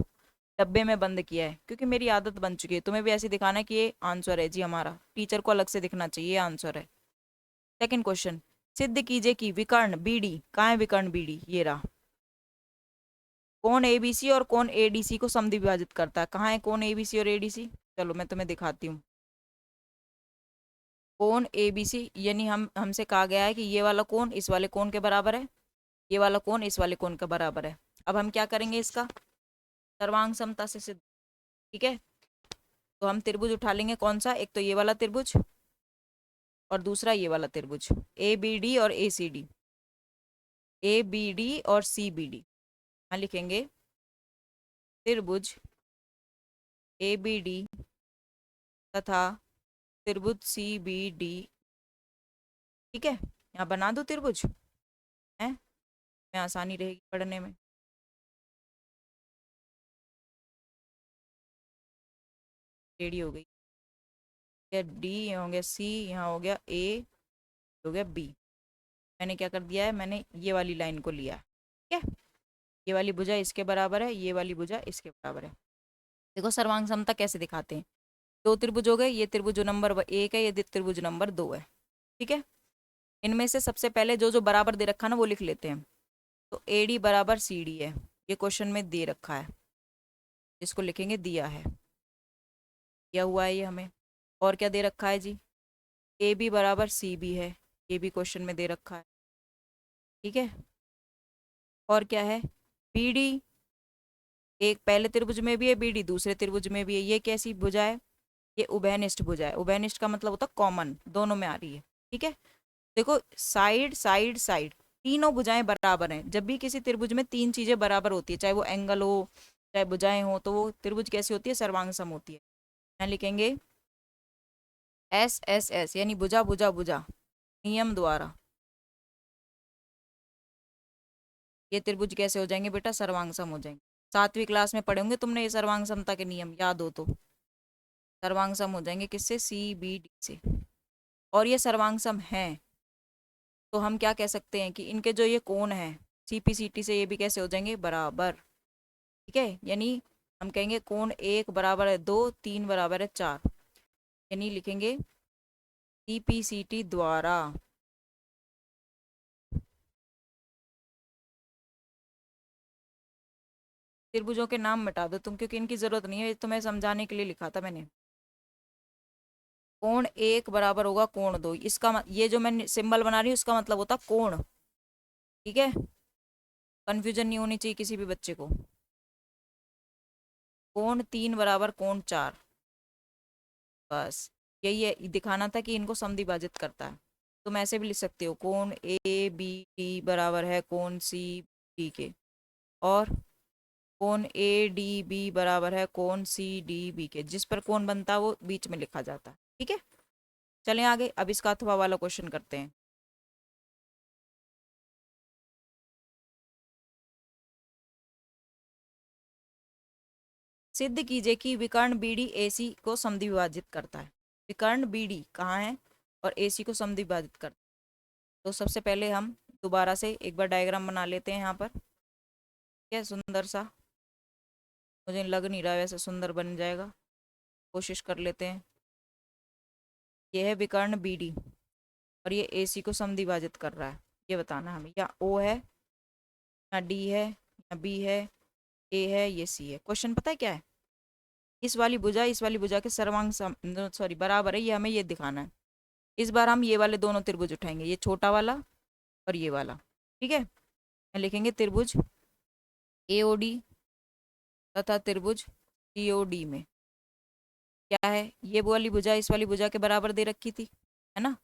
डब्बे में बंद किया है, क्योंकि मेरी आदत बन चुकी है, तुम्हें भी ऐसे दिखाना है कि ये आंसर है जी हमारा, टीचर को अलग से दिखना चाहिए ये आंसर है। सेकंड क्वेश्चन, सिद्ध कीजिए कि विकर्ण बीडी, कहाँ है विकर्ण बीडी? ये रहा। कौन एबीसी और कौन एडीसी को समद्विभाजित करता है? कहाँ है कौन एबीसी और एडीसी? चलो मैं तुम्हें दिखाती हूँ। कौन एबीसी, यानी हमसे कहा गया है कि ये वाला कोण इस वाले कोण के बराबर है, ये वाला कोण इस वाले कोण के बराबर है। अब हम क्या करेंगे, इसका सर्वांग समता से सिद्ध। ठीक है, तो हम त्रिभुज उठा लेंगे, कौन सा? एक तो ये वाला त्रिभुज और दूसरा ये वाला त्रिभुज, ए बी डी और A C D, A B D और सी बी डी। यहाँ लिखेंगे त्रिभुज ए बी डी तथा त्रिभुज सी बी डी। ठीक है, यहाँ बना दो त्रिभुज, है में आसानी रहेगी पढ़ने में। टेढ़ी हो गई, या डी, यहाँ हो गया सी, यहाँ हो गया ए, हो गया बी। मैंने क्या कर दिया है, मैंने ये वाली लाइन को लिया। ठीक है, ये वाली भुजा इसके बराबर है, ये वाली भुजा इसके बराबर है। देखो सर्वांग समता कैसे दिखाते हैं, दो त्रिभुज हो गए, ये त्रिभुज नंबर 1 है, ये त्रिभुज नंबर 2 है। ठीक है, इनमें से सबसे पहले जो जो बराबर दे रखा है ना वो लिख लेते हैं। तो ए डी बराबर सी डी है, ये क्वेश्चन में दे रखा है, इसको लिखेंगे दिया है, दिया हुआ है ये हमें। और क्या दे रखा है जी? ए बी बराबर सी बी है, ये भी क्वेश्चन में दे रखा है। ठीक है, और क्या है? बी डी, एक पहले त्रिभुज में भी है बी डी, दूसरे त्रिभुज में भी है। ये कैसी भुजा है? ये उभयनिष्ठ भुजा है। उभयनिष्ठ का मतलब होता है कॉमन, दोनों में आ रही है। ठीक है, देखो साइड साइड साइड, तीनों भुजाएं बराबर हैं। जब भी किसी त्रिभुज में तीन चीजें बराबर होती है, चाहे वो एंगल हो चाहे भुजाएं हो, तो वो त्रिभुज कैसी होती है? सर्वांग सम होती है। यहाँ लिखेंगे एस एस एस, यानी भुजा भुजा भुजा नियम द्वारा ये त्रिभुज कैसे हो जाएंगे बेटा? सर्वांग सम हो जाएंगे। 7वीं क्लास में पढ़े होंगे तुमने ये सर्वांग समता के नियम, याद हो तो। सर्वांग सम हो जाएंगे किससे? सी बी डी से। और ये सर्वांग सम है, तो हम क्या कह सकते हैं कि इनके जो ये कोण है सीपी सीटी से, ये भी कैसे हो जाएंगे? बराबर। ठीक है, यानी हम कहेंगे कोण 1 बराबर है 2, 3 बराबर है 4, यानी लिखेंगे CPCT द्वारा त्रिभुजों के नाम मिटा दो तुम, क्योंकि इनकी जरूरत नहीं है, ये तो मैं समझाने के लिए लिखा था मैंने। कोण 1 बराबर होगा कोण 2, इसका ये जो मैं सिंबल बना रही हूँ इसका मतलब होता कोण, ठीक है, कंफ्यूजन नहीं होनी चाहिए किसी भी बच्चे को। कोण 3 बराबर कोण 4, बस यही है, दिखाना था कि इनको समद्विभाजित करता है। तुम ऐसे भी लिख सकते हो कोण ABD बराबर है कोण CB के, और कोण ADB बराबर है कोण CDB के, जिस पर कोण बनता है वो बीच में लिखा जाता है, ठीक है। चलें आगे, अब इसका अथवा वाला क्वेश्चन करते हैं। सिद्ध कीजिए कि विकर्ण BD AC को समद्विभाजित करता है। विकर्ण BD कहाँ है और AC को समद्विभाजित करता है। तो सबसे पहले हम दोबारा से एक बार डायग्राम बना लेते हैं यहाँ पर, क्या सुंदर सा, मुझे लग नहीं रहा है वैसे सुंदर बन जाएगा, कोशिश कर लेते हैं। ये है विकर्ण BD और ये AC को समद्विभाजित कर रहा है, ये बताना हमें, या O है या D है या B है, A है ये C है। क्वेश्चन पता है क्या है, इस वाली भुजा के सर्वांग सॉरी बराबर है, ये हमें ये दिखाना है। इस बार हम ये वाले दोनों त्रिभुज उठाएंगे, ये छोटा वाला और ये वाला, ठीक है। मैं लिखेंगे त्रिभुज AOD तथा त्रिभुज COD में क्या है, ये वाली भुजा इस वाली भुजा के बराबर दे रखी थी, है ना,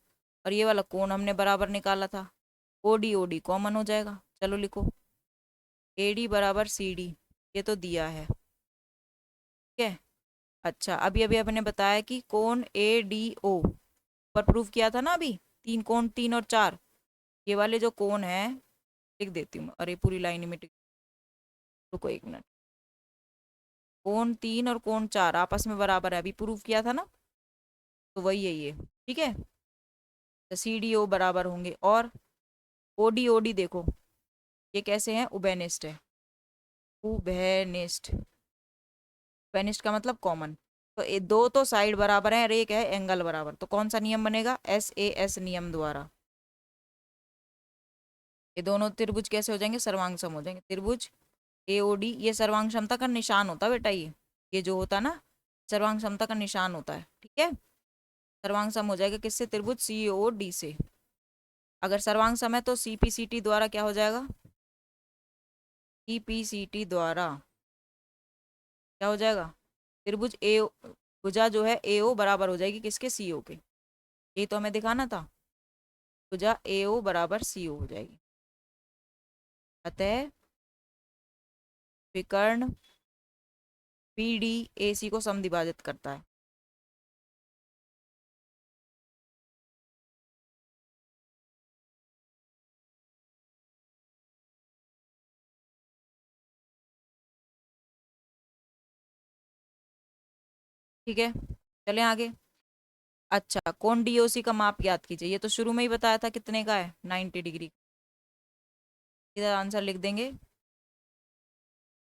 और ये वाला कोण हमने बराबर निकाला था, OD कॉमन हो जाएगा। चलो लिखो AD बराबर CD, ये तो दिया है, ठीक है। अच्छा अभी अभी आपने बताया कि कोण ADO पर प्रूफ किया था ना अभी, तीन कोण 3 और 4, ये वाले जो कोण है, लिख देती हूँ, अरे पूरी लाइन में रुको एक मिनट, कोण 3 और कोण 4 आपस में बराबर है, अभी प्रूफ किया था ना, तो वही है ये, ठीक है। तो CDO बराबर होंगे, और OD देखो ये कैसे हैं, उभयनिष्ठ है, उभयनिष्ठ, उभयनिष्ठ का मतलब कॉमन, तो ये दो तो साइड बराबर है और एक है एंगल बराबर, तो कौन सा नियम बनेगा, SAS नियम द्वारा ये दोनों त्रिभुज कैसे हो जाएंगे, सर्वांग सम हो जाएंगे। त्रिभुज AOD ये सर्वांग समता का निशान होता है बेटा, ये जो होता है ना सर्वांग समता का निशान होता है, ठीक है। सर्वांग सम हो जाएगा किससे, त्रिभुज COD से। अगर सर्वांग सम है तो CPCT द्वारा क्या हो जाएगा, CPCT द्वारा क्या हो जाएगा, त्रिभुज AO, भुजा जो है AO बराबर हो जाएगी किसके, CO के, ये तो हमें दिखाना था, भुजा AO बराबर CO हो जाएगी। अतः विकर्ण BD AC को समद्विभाजित करता है। ठीक है, चलें आगे। अच्छा कोण DOC का माप याद कीजिए, ये तो शुरू में ही बताया था कितने का है, 90 डिग्री। इधर आंसर लिख देंगे,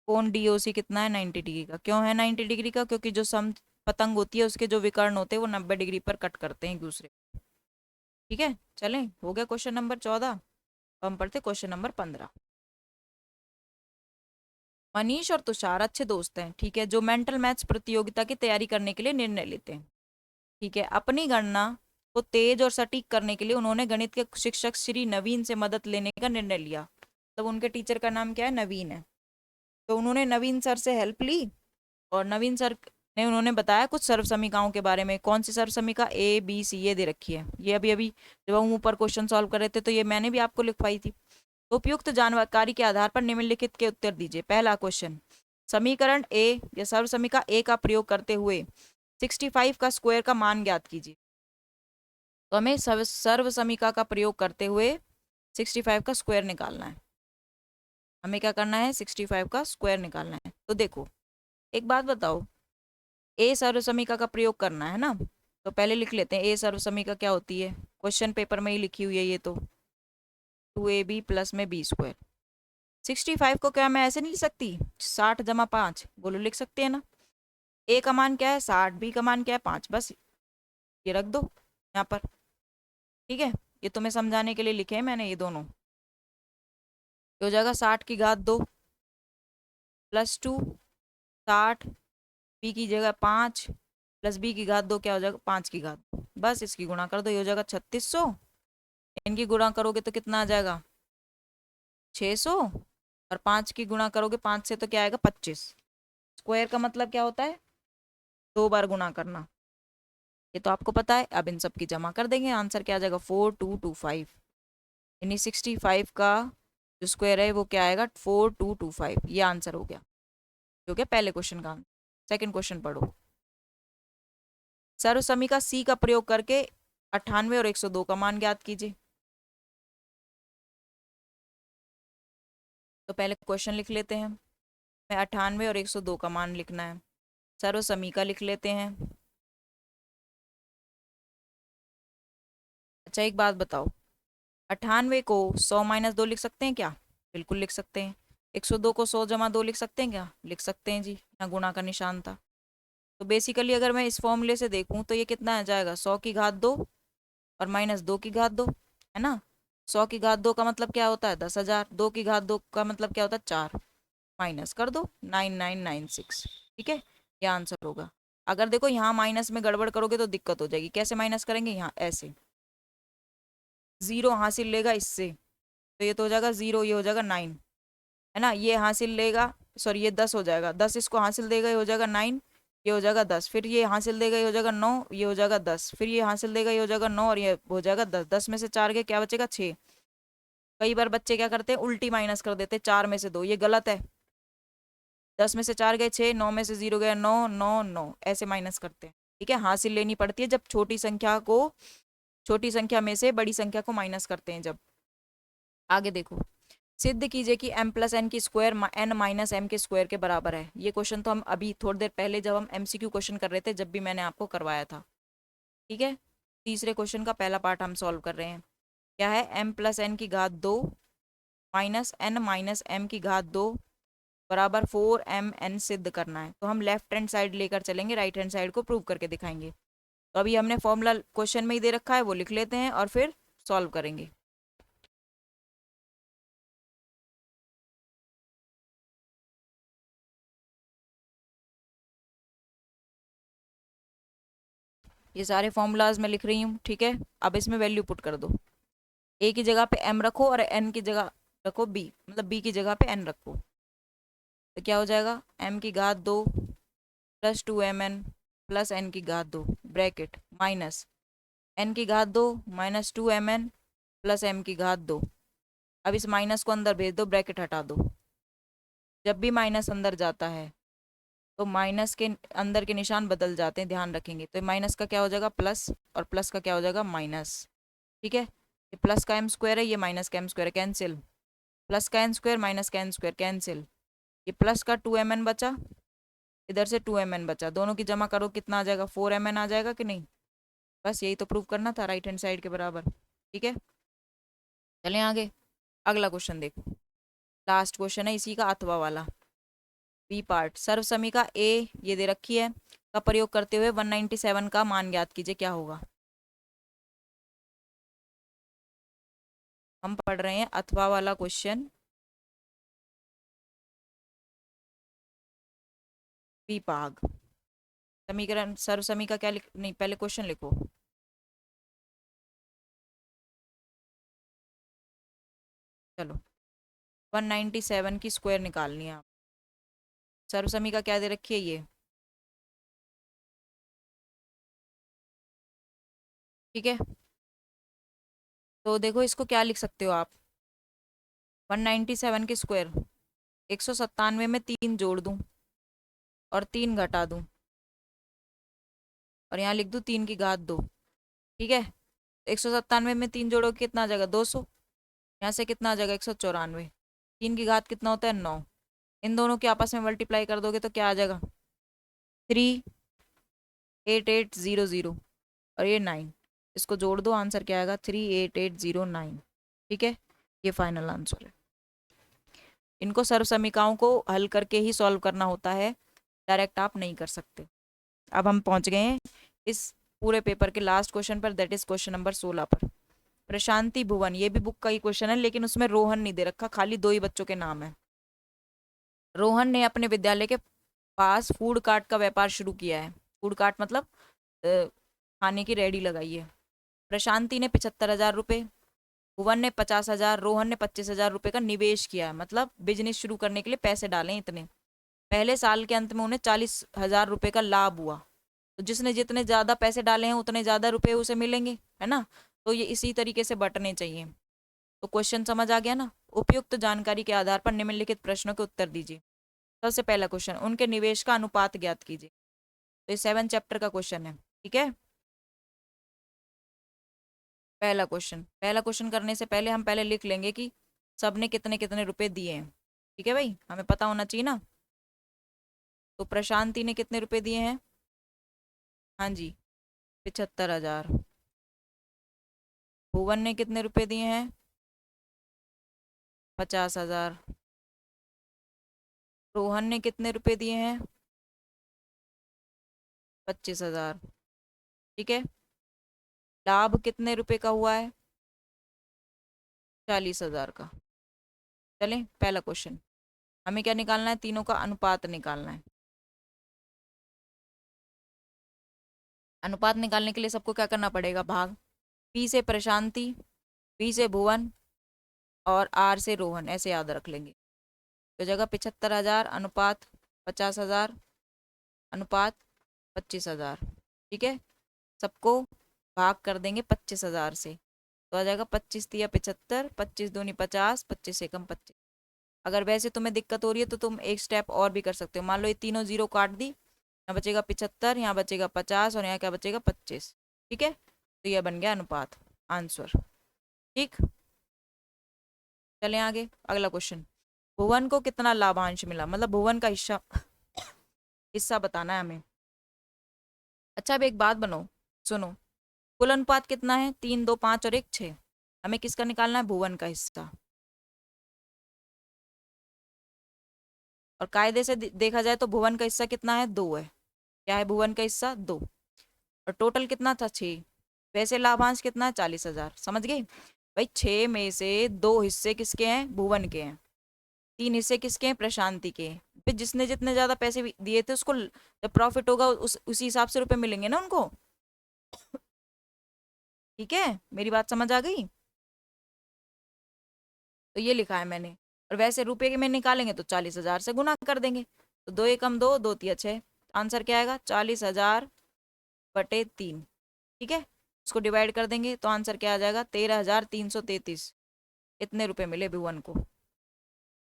कोण DOC कितना है, 90 डिग्री का। क्यों है 90 डिग्री का, क्योंकि जो सम पतंग होती है उसके जो विकर्ण होते हैं वो 90 डिग्री पर कट करते हैं एक दूसरे को। ठीक है, चलें, हो गया क्वेश्चन नंबर 14। अब हम पढ़ते क्वेश्चन नंबर 15। मनीष और तुषार अच्छे दोस्त हैं, ठीक है, जो मेंटल मैथ्स प्रतियोगिता की तैयारी करने के लिए निर्णय लेते हैं, ठीक है। अपनी गणना को तेज और सटीक करने के लिए उन्होंने गणित के शिक्षक श्री नवीन से मदद लेने का निर्णय लिया। तब उनके टीचर का नाम क्या है, नवीन है। तो उन्होंने नवीन सर से हेल्प ली, और नवीन सर ने उन्होंने बताया कुछ सर्व समीकरणों के बारे में। कौन सी सर्व समीकरण, ABC ये दे रखी है, ये अभी अभी जब हम ऊपर क्वेश्चन सॉल्व कर रहे थे तो ये मैंने भी आपको लिखवाई थी। तो उपयुक्त जानकारी के आधार पर निम्नलिखित के उत्तर दीजिए। पहला क्वेश्चन, समीकरण A या सर्व समीकरण A का प्रयोग करते हुए 65 का स्क्वायर का मान ज्ञात कीजिए। तो हमें सर्व समीकरण का प्रयोग करते हुए 65 का स्क्वायर निकालना है। हमें क्या करना है, 65 का स्क्वायर निकालना है। तो देखो एक बात बताओ, ए सर्व समीकरण का प्रयोग करना है ना, तो पहले लिख लेते हैं ए सर्व समीकरण क्या होती है, क्वेश्चन पेपर में ही लिखी हुई है ये तो, 2AB प्लस में B स्क्वायर। 65 को क्या मैं ऐसे नहीं लिख सकती, 60 - 5, बोलो लिख सकते हैं ना। ए का मान क्या है 60, बी का मान क्या है 5, बस ये रख दो यहाँ पर। ठीक है, ये तुम्हें समझाने के लिए लिखे हैं मैंने ये दोनों। ये हो जाएगा 60 की घात 2 +2, 60, बी की जगह 5 प्लस बी की घात 2 क्या हो जाएगा 5 की घात 2, बस इसकी गुणा कर दो, ये हो जाएगा 3600। इनकी गुणा करोगे तो कितना आ जाएगा 600, और 5 की गुणा करोगे 5 से तो क्या आएगा 25। स्क्वायर का मतलब क्या होता है 2 बार गुणा करना, ये तो आपको पता है। अब इन सब की जमा कर देंगे, आंसर क्या आ जाएगा 4225। यानी 65 का जो स्क्वायर है वो क्या आएगा 4225, ये आंसर हो गया, जो कि पहले क्वेश्चन का आंसर। सेकंड क्वेश्चन पढ़ो। सर्वसमीका सी का प्रयोग करके 98 और 102 का मान ज्ञात कीजिए। तो पहले क्वेश्चन लिख लेते हैं, मैं 98 और 102 का मान लिखना है। सर्वसमीका लिख लेते हैं। अच्छा एक बात बताओ, 98 को 100 - 2 लिख सकते हैं क्या? बिल्कुल लिख सकते हैं। 102 को 100 - 2 लिख सकते हैं क्या? लिख सकते हैं जी, यहाँ गुणा का निशान था। तो बेसिकली अगर मैं इस फॉर्मूले से देखूं तो ये कितना आ जाएगा 100 की घात 2 और -2 की घात 2, है ना। 100 की घात 2 का मतलब क्या होता है 10,000, 2 की घात 2 का मतलब क्या होता है 4, माइनस कर दो 9996। ठीक है, ये आंसर होगा। अगर देखो यहाँ माइनस में गड़बड़ करोगे तो दिक्कत हो जाएगी। कैसे माइनस करेंगे, यहाँ ऐसे जीरो हासिल लेगा इससे, तो ये तो हो जाएगा 0, ये हो जाएगा 9, है ना। ये हासिल लेगा, सॉरी ये 10 हो जाएगा, 10 इसको हासिल देगा, ये हो जाएगा 9, ये हो जाएगा 10, फिर ये हासिल देगा, ये हो जाएगा 9, ये हो जाएगा 10, फिर ये हासिल देगा, ये हो जाएगा 9, और ये हो जाएगा 10। 10 में से 4 के क्या बचेगा 6। कई बार बच्चे क्या करते हैं उल्टी माइनस कर देते हैं, 4 में से 2, ये गलत है। 10 में से 4 गए 6, 9 में से 0 गया 9, 9, 9, ऐसे माइनस करते हैं। ठीक है, हासिल लेनी पड़ती है जब छोटी संख्या में से बड़ी संख्या को माइनस करते हैं जब। आगे देखो, सिद्ध कीजिए कि m+n की स्क्वायर n - m के स्क्वायर के बराबर है। ये क्वेश्चन तो हम अभी थोड़ी देर पहले जब हम MCQ क्वेश्चन कर रहे थे, जब भी मैंने आपको करवाया था। ठीक है, तीसरे क्वेश्चन का पहला पार्ट हम सॉल्व कर रहे हैं। क्या है m+n की घात 2 -n - m की घात 2 बराबर 4mn सिद्ध करना है। तो हम लेफ्ट हैंड साइड लेकर चलेंगे, राइट हैंड साइड को प्रूव करके दिखाएंगे। तो अभी हमने फॉर्मूला क्वेश्चन में ही दे रखा है, वो लिख लेते हैं और फिर सॉल्व करेंगे। ये सारे फॉर्मूलाज मैं लिख रही हूँ। ठीक है, अब इसमें वैल्यू पुट कर दो। ए की जगह पे m रखो और n की जगह रखो b, मतलब b की जगह पे n रखो। तो क्या हो जाएगा m की घात 2 +2mn प्लस n की घात 2 ब्रैकेट माइनस n की घात 2 -2mn प्लस m की घात 2। अब इस माइनस को अंदर भेज दो, ब्रैकेट हटा दो। जब भी माइनस अंदर जाता है तो माइनस के अंदर के निशान बदल जाते हैं, ध्यान रखेंगे। तो माइनस का क्या हो जाएगा प्लस, और प्लस का क्या हो जाएगा माइनस। ठीक है, ये प्लस का m स्क्वायर है, ये माइनस का m स्क्वायर, कैंसिल। प्लस का n स्क्वायर माइनस का n स्क्वायर, कैंसिल। ये प्लस का 2mn बचा, इधर से 2mn बचा, दोनों की जमा करो कितना आ जाएगा 4mn आ जाएगा कि नहीं। बस यही तो प्रूव करना था, राइट हैंड साइड के बराबर। ठीक है, चलें आगे। अगला क्वेश्चन देखो, लास्ट क्वेश्चन है इसी का, अथवा वाला बी पार्ट। सर्वसमीका ए ये दे रखी है, का प्रयोग करते हुए 197 का मान ज्ञात कीजिए, क्या होगा। हम पढ़ रहे हैं अथवा वाला क्वेश्चन, विभाग। समीकरण सर्वसमीका क्या लिख, नहीं पहले क्वेश्चन लिखो। चलो 197 की स्क्वायर निकालनी है आप। सर्वसमीका क्या दे रखी है ये। ठीक है, तो देखो इसको क्या लिख सकते हो आप, 197 की स्क्वायर 197 में 3 जोड़ दूं और 3 घटा दूं, और यहाँ लिख दूं 3 की घात 2। ठीक है, 197 में 3 जोड़ो कितना आ जाएगा 200, यहाँ से कितना आ जाएगा 194। 3 की घात कितना होता है 9, इन दोनों के आपस में मल्टीप्लाई कर दोगे तो क्या आ जाएगा 38800, और ये 9, इसको जोड़ दो, आंसर क्या आएगा 38809। ठीक है, ये फाइनल आंसर है। इनको सर्व समीकरणों को हल करके ही सॉल्व करना होता है, डायरेक्ट आप नहीं कर सकते। अब हम पहुंच गए हैं इस पूरे पेपर के लास्ट क्वेश्चन पर, दैट इज क्वेश्चन नंबर 16 पर। प्रशांति भुवन, ये भी बुक का ही क्वेश्चन है, लेकिन उसमें रोहन नहीं दे रखा, खाली 2 ही बच्चों के नाम है। रोहन ने अपने विद्यालय के पास फूड कार्ट का व्यापार शुरू किया है। फूड कार्ट मतलब खाने की रेडी लगाई है। प्रशांति ने 75,000 रुपये, भुवन ने 50,000, रोहन ने 25,000 रुपये का निवेश किया है, मतलब बिजनेस शुरू करने के लिए पैसे डाले इतने। पहले साल के अंत में उन्हें 40,000 रुपये का लाभ हुआ। तो जिसने जितने ज्यादा पैसे डाले हैं उतने ज्यादा रुपए उसे मिलेंगे, है ना। तो ये इसी तरीके से बंटने चाहिए। तो क्वेश्चन समझ आ गया ना। उपयुक्त जानकारी के आधार पर निम्नलिखित प्रश्नों के उत्तर दीजिए। सबसे पहला क्वेश्चन, उनके निवेश का अनुपात ज्ञात कीजिए। तो ये 7 चैप्टर का क्वेश्चन है, ठीक है। पहला क्वेश्चन करने से पहले हम पहले लिख लेंगे कि सबने कितने कितने रुपए दिए हैं, ठीक है भाई, हमें पता होना चाहिए ना। तो प्रशांति ने कितने रुपए दिए हैं, हाँ जी 75,000। भुवन ने कितने रुपए दिए हैं, 50,000। रोहन ने कितने रुपए दिए हैं, 25,000, ठीक है। लाभ कितने रुपए का हुआ है, 40,000 का। चलें पहला क्वेश्चन, हमें क्या निकालना है, तीनों का अनुपात निकालना है। अनुपात निकालने के लिए सबको क्या करना पड़ेगा, भाग। पी से प्रशांति, पी से भुवन और आर से रोहन, ऐसे याद रख लेंगे। तो जगह 75,000 अनुपात 50,000 अनुपात 25,000, ठीक है। सबको भाग कर देंगे 25,000 से, तो आ जाएगा 25 तिया 75, 25 दूनी 50, 25 एकम 25। अगर वैसे तुम्हें दिक्कत हो रही है तो तुम एक स्टेप और भी कर सकते हो। मान लो ये तीनों जीरो काट दी, यहाँ बचेगा 75, यहाँ बचेगा 50 और यहाँ क्या बचेगा 25, ठीक है। तो यह बन गया अनुपात, आंसर, ठीक। चलें आगे, अगला क्वेश्चन। भुवन को कितना लाभांश मिला, मतलब भुवन का हिस्सा हिस्सा बताना है हमें। अच्छा अब एक बात बनो, सुनो, कुल अनुपात कितना है, 3, 2, 5 और 1, 6। हमें किसका निकालना है, भुवन का हिस्सा। और कायदे से देखा जाए तो भुवन का हिस्सा कितना है, 2 है। क्या है भुवन का हिस्सा, 2। और टोटल कितना था, 6। वैसे लाभांश कितना है, 40,000। समझ गए भाई, 6 में से 2 हिस्से किसके हैं, भुवन के हैं। 3 हिस्से किसके हैं, प्रशांति के। फिर जिसने जितने ज्यादा पैसे दिए थे उसको जब प्रॉफिट होगा उसी हिसाब से रुपए मिलेंगे ना उनको, ठीक है। मेरी बात समझ आ गई। तो ये लिखा है मैंने। और वैसे रुपए के में निकालेंगे तो 40,000 से गुना कर देंगे। तो 2 एकम 2, 2 तिया 6, आंसर क्या आएगा, 40,000 बटे 3, ठीक है। इसको डिवाइड कर देंगे तो आंसर क्या आ जाएगा, 13,333। इतने रुपए मिले भुवन को,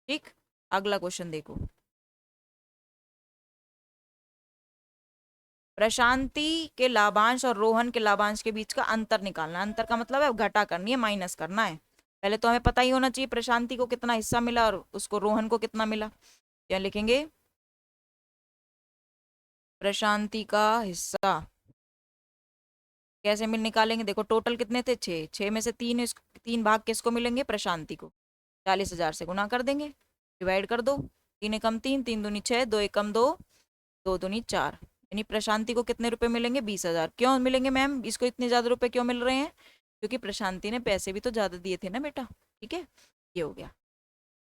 ठीक। अगला क्वेश्चन देखो, प्रशांति के लाभांश और रोहन के लाभांश के बीच का अंतर निकालना। अंतर का मतलब है घटा करनी है, माइनस करना है। पहले तो हमें पता ही होना चाहिए प्रशांति को कितना हिस्सा मिला और उसको रोहन को कितना मिला। क्या लिखेंगे, प्रशांति का हिस्सा कैसे मिल निकालेंगे, देखो टोटल कितने थे, 6। 6 में से 3 भाग किसको मिलेंगे, प्रशांति को। 40,000 से गुना कर देंगे, डिवाइड कर दो। 3 एकम 3, 3 दूनी 6, 2 एकम 2, 2 दूनी 4। यानी प्रशांति को कितने रुपए मिलेंगे, 20,000। क्यों मिलेंगे मैम, इसको इतने ज्यादा रुपए क्यों मिल रहे हैं, क्योंकि प्रशांति ने पैसे भी तो ज्यादा दिए थे ना बेटा, ठीक है। ये हो गया,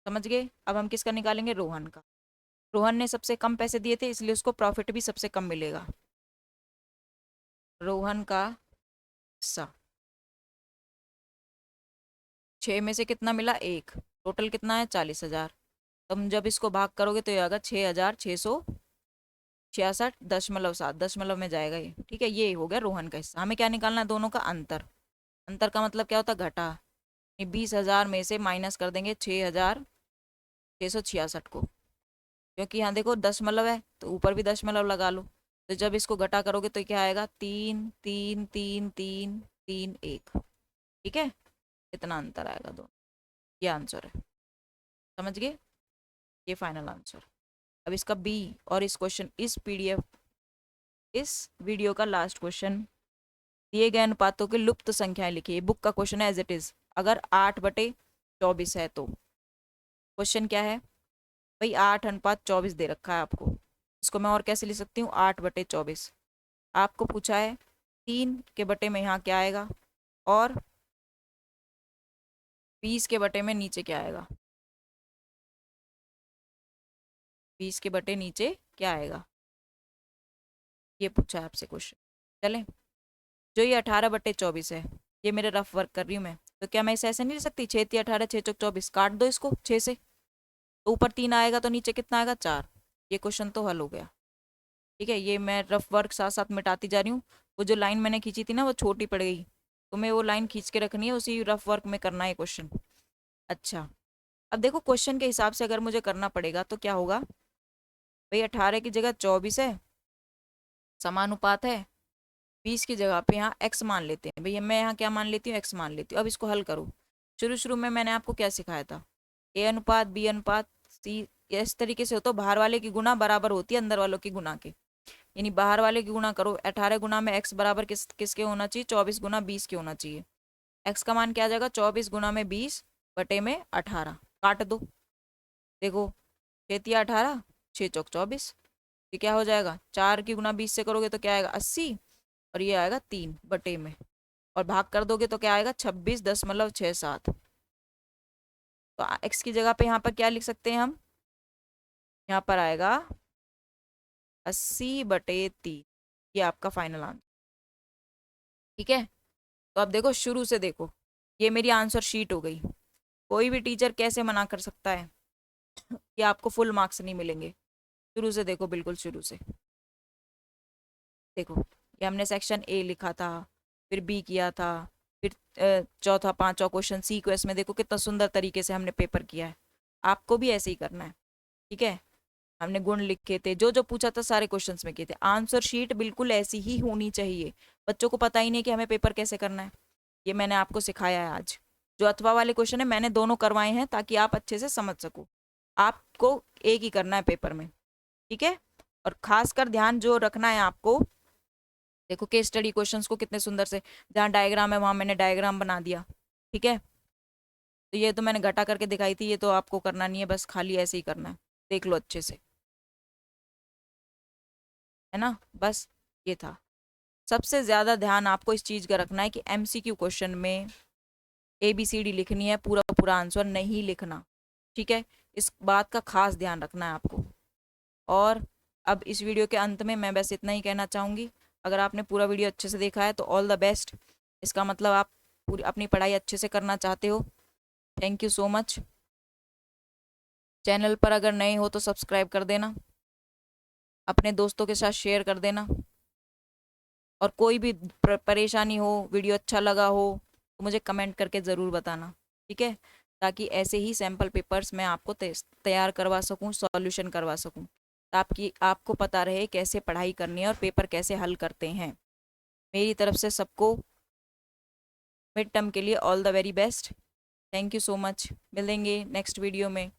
समझ गए। अब हम किसका निकालेंगे, रोहन का। रोहन ने सबसे कम पैसे दिए थे इसलिए उसको प्रॉफिट भी सबसे कम मिलेगा। रोहन का हिस्सा 6 में से कितना मिला, 1। टोटल कितना है, 40,000। तुम जब इसको भाग करोगे तो ये आएगा 6,666.7 दशमलव में जाएगा ये, ठीक है। ये हो गया रोहन का हिस्सा। हमें क्या निकालना है, दोनों का अंतर। अंतर का मतलब क्या होता है, घटा। 20,000 में से माइनस कर देंगे 6,666 को, क्योंकि यहाँ देखो दशमलव है तो ऊपर भी दशमलव लगा लो। तो जब इसको घटा करोगे तो क्या आएगा, 3, 3, 3, 3, 3, 1, ठीक है। इतना अंतर आएगा दोनों, ये आंसर है, समझ गए। ये फाइनल आंसर। अब इसका बी और इस क्वेश्चन, इस पीडीएफ, इस वीडियो का लास्ट क्वेश्चन, दिए गए अनुपातों की लुप्त संख्याएं लिखिए। बुक का क्वेश्चन है एज इट इज। अगर 8/24 है तो क्वेश्चन क्या है, भाई 8:24 दे रखा है आपको, इसको मैं और कैसे लिख सकती हूँ, 8/24। आपको पूछा है 3 के बटे में यहाँ क्या आएगा, और 20 के बटे में नीचे क्या आएगा, 20 के बटे नीचे क्या आएगा, ये पूछा है आपसे क्वेश्चन। चलें, जो ये 18/24 है, ये मेरे रफ वर्क कर रही हूँ मैं, तो क्या मैं इसे ऐसे नहीं लिख सकती, 6×3 = 18, 6×4 = 24, काट दो इसको 6 से, तो ऊपर 3 आएगा तो नीचे कितना आएगा, 4। ये क्वेश्चन तो हल हो गया। ठीक है, ये मैं रफ वर्क साथ साथ मिटाती जा रही हूँ। वो जो लाइन मैंने खींची थी ना वो छोटी पड़ गई, तुम्हें वो लाइन खींच के रखनी है, उसी रफ वर्क में करना है क्वेश्चन। अच्छा, अब देखो क्वेश्चन के हिसाब से अगर मुझे करना पड़ेगा तो क्या होगा, भाई 18 की जगह 24 है, समानुपात है, 20 की जगह पे यहाँ x मान लेते हैं, भैया मैं यहाँ क्या मान लेती हूँ, x मान लेती हूँ। अब इसको हल करो। शुरू शुरू में मैंने आपको क्या सिखाया था, a अनुपात b अनुपात c, इस तरीके से हो तो बाहर वाले की गुना बराबर होती है अंदर वालों की गुना के, यानी बाहर वाले की गुना करो, 18 गुना में x बराबर किसके होना चाहिए, 24 गुना 20 के होना चाहिए। x का मान क्या आ जाएगा, 24 गुना में 20 बटे में 18, काट दो, देखो 6×18, 6×4 = 24, ये क्या हो जाएगा, 4 की गुना 20 से करोगे तो क्या आएगा, 80, और ये आएगा 3 बटे में, और भाग कर दोगे तो क्या आएगा, 26.67। तो x की जगह पे यहाँ पर क्या लिख सकते हैं हम, यहाँ पर आएगा 80/3, ये आपका फाइनल आंसर। ठीक है, तो अब देखो शुरू से देखो, ये मेरी आंसर शीट हो गई। कोई भी टीचर कैसे मना कर सकता है कि आपको फुल मार्क्स नहीं मिलेंगे। शुरू से देखो, बिल्कुल शुरू से देखो, ये हमने सेक्शन ए लिखा था, फिर बी किया था, फिर चौथा पांचवा क्वेश्चन सी को, इसमें देखो कितना सुंदर तरीके से हमने पेपर किया है। आपको भी ऐसे ही करना है। ठीक है, हमने गुण लिखे थे, जो जो पूछा था सारे क्वेश्चंस में किए थे। आंसर शीट बिल्कुल ऐसी ही होनी चाहिए। बच्चों को पता ही नहीं कि हमें पेपर कैसे करना है, ये मैंने आपको सिखाया है आज। जो अथवा वाले क्वेश्चन है मैंने दोनों करवाए हैं ताकि आप अच्छे से समझ सको। आपको एक ही करना है पेपर में। ठीक है, और खासकर ध्यान जो रखना है आपको, देखो केस स्टडी क्वेश्चंस को कितने सुंदर से, जहाँ डायग्राम है वहां मैंने डायग्राम बना दिया। ठीक है, तो ये तो मैंने घटा करके दिखाई थी, ये तो आपको करना नहीं है, बस खाली ऐसे ही करना है, देख लो अच्छे से, है ना। बस ये था। सबसे ज्यादा ध्यान आपको इस चीज का रखना है कि एमसीक्यू क्वेश्चन में ABCD लिखनी है, पूरा पूरा आंसर नहीं लिखना। ठीक है, इस बात का खास ध्यान रखना है आपको। और अब इस वीडियो के अंत में मैं बस इतना ही कहना चाहूँगी, अगर आपने पूरा वीडियो अच्छे से देखा है तो ऑल द बेस्ट। इसका मतलब आप पूरी अपनी पढ़ाई अच्छे से करना चाहते हो। Thank you so much. Channel पर अगर नए हो तो सब्सक्राइब कर देना, अपने दोस्तों के साथ शेयर कर देना, और कोई भी परेशानी हो, वीडियो अच्छा लगा हो तो मुझे कमेंट करके ज़रूर बताना। ठीक है, ताकि ऐसे ही सैम्पल पेपर्स मैं आपको तैयार करवा सकूं, सॉल्यूशन करवा सकूं, ताकि आपको पता रहे कैसे पढ़ाई करनी है और पेपर कैसे हल करते हैं। मेरी तरफ से सबको मिड टर्म के लिए all the very best. Thank you so much. मिलेंगे नेक्स्ट वीडियो में।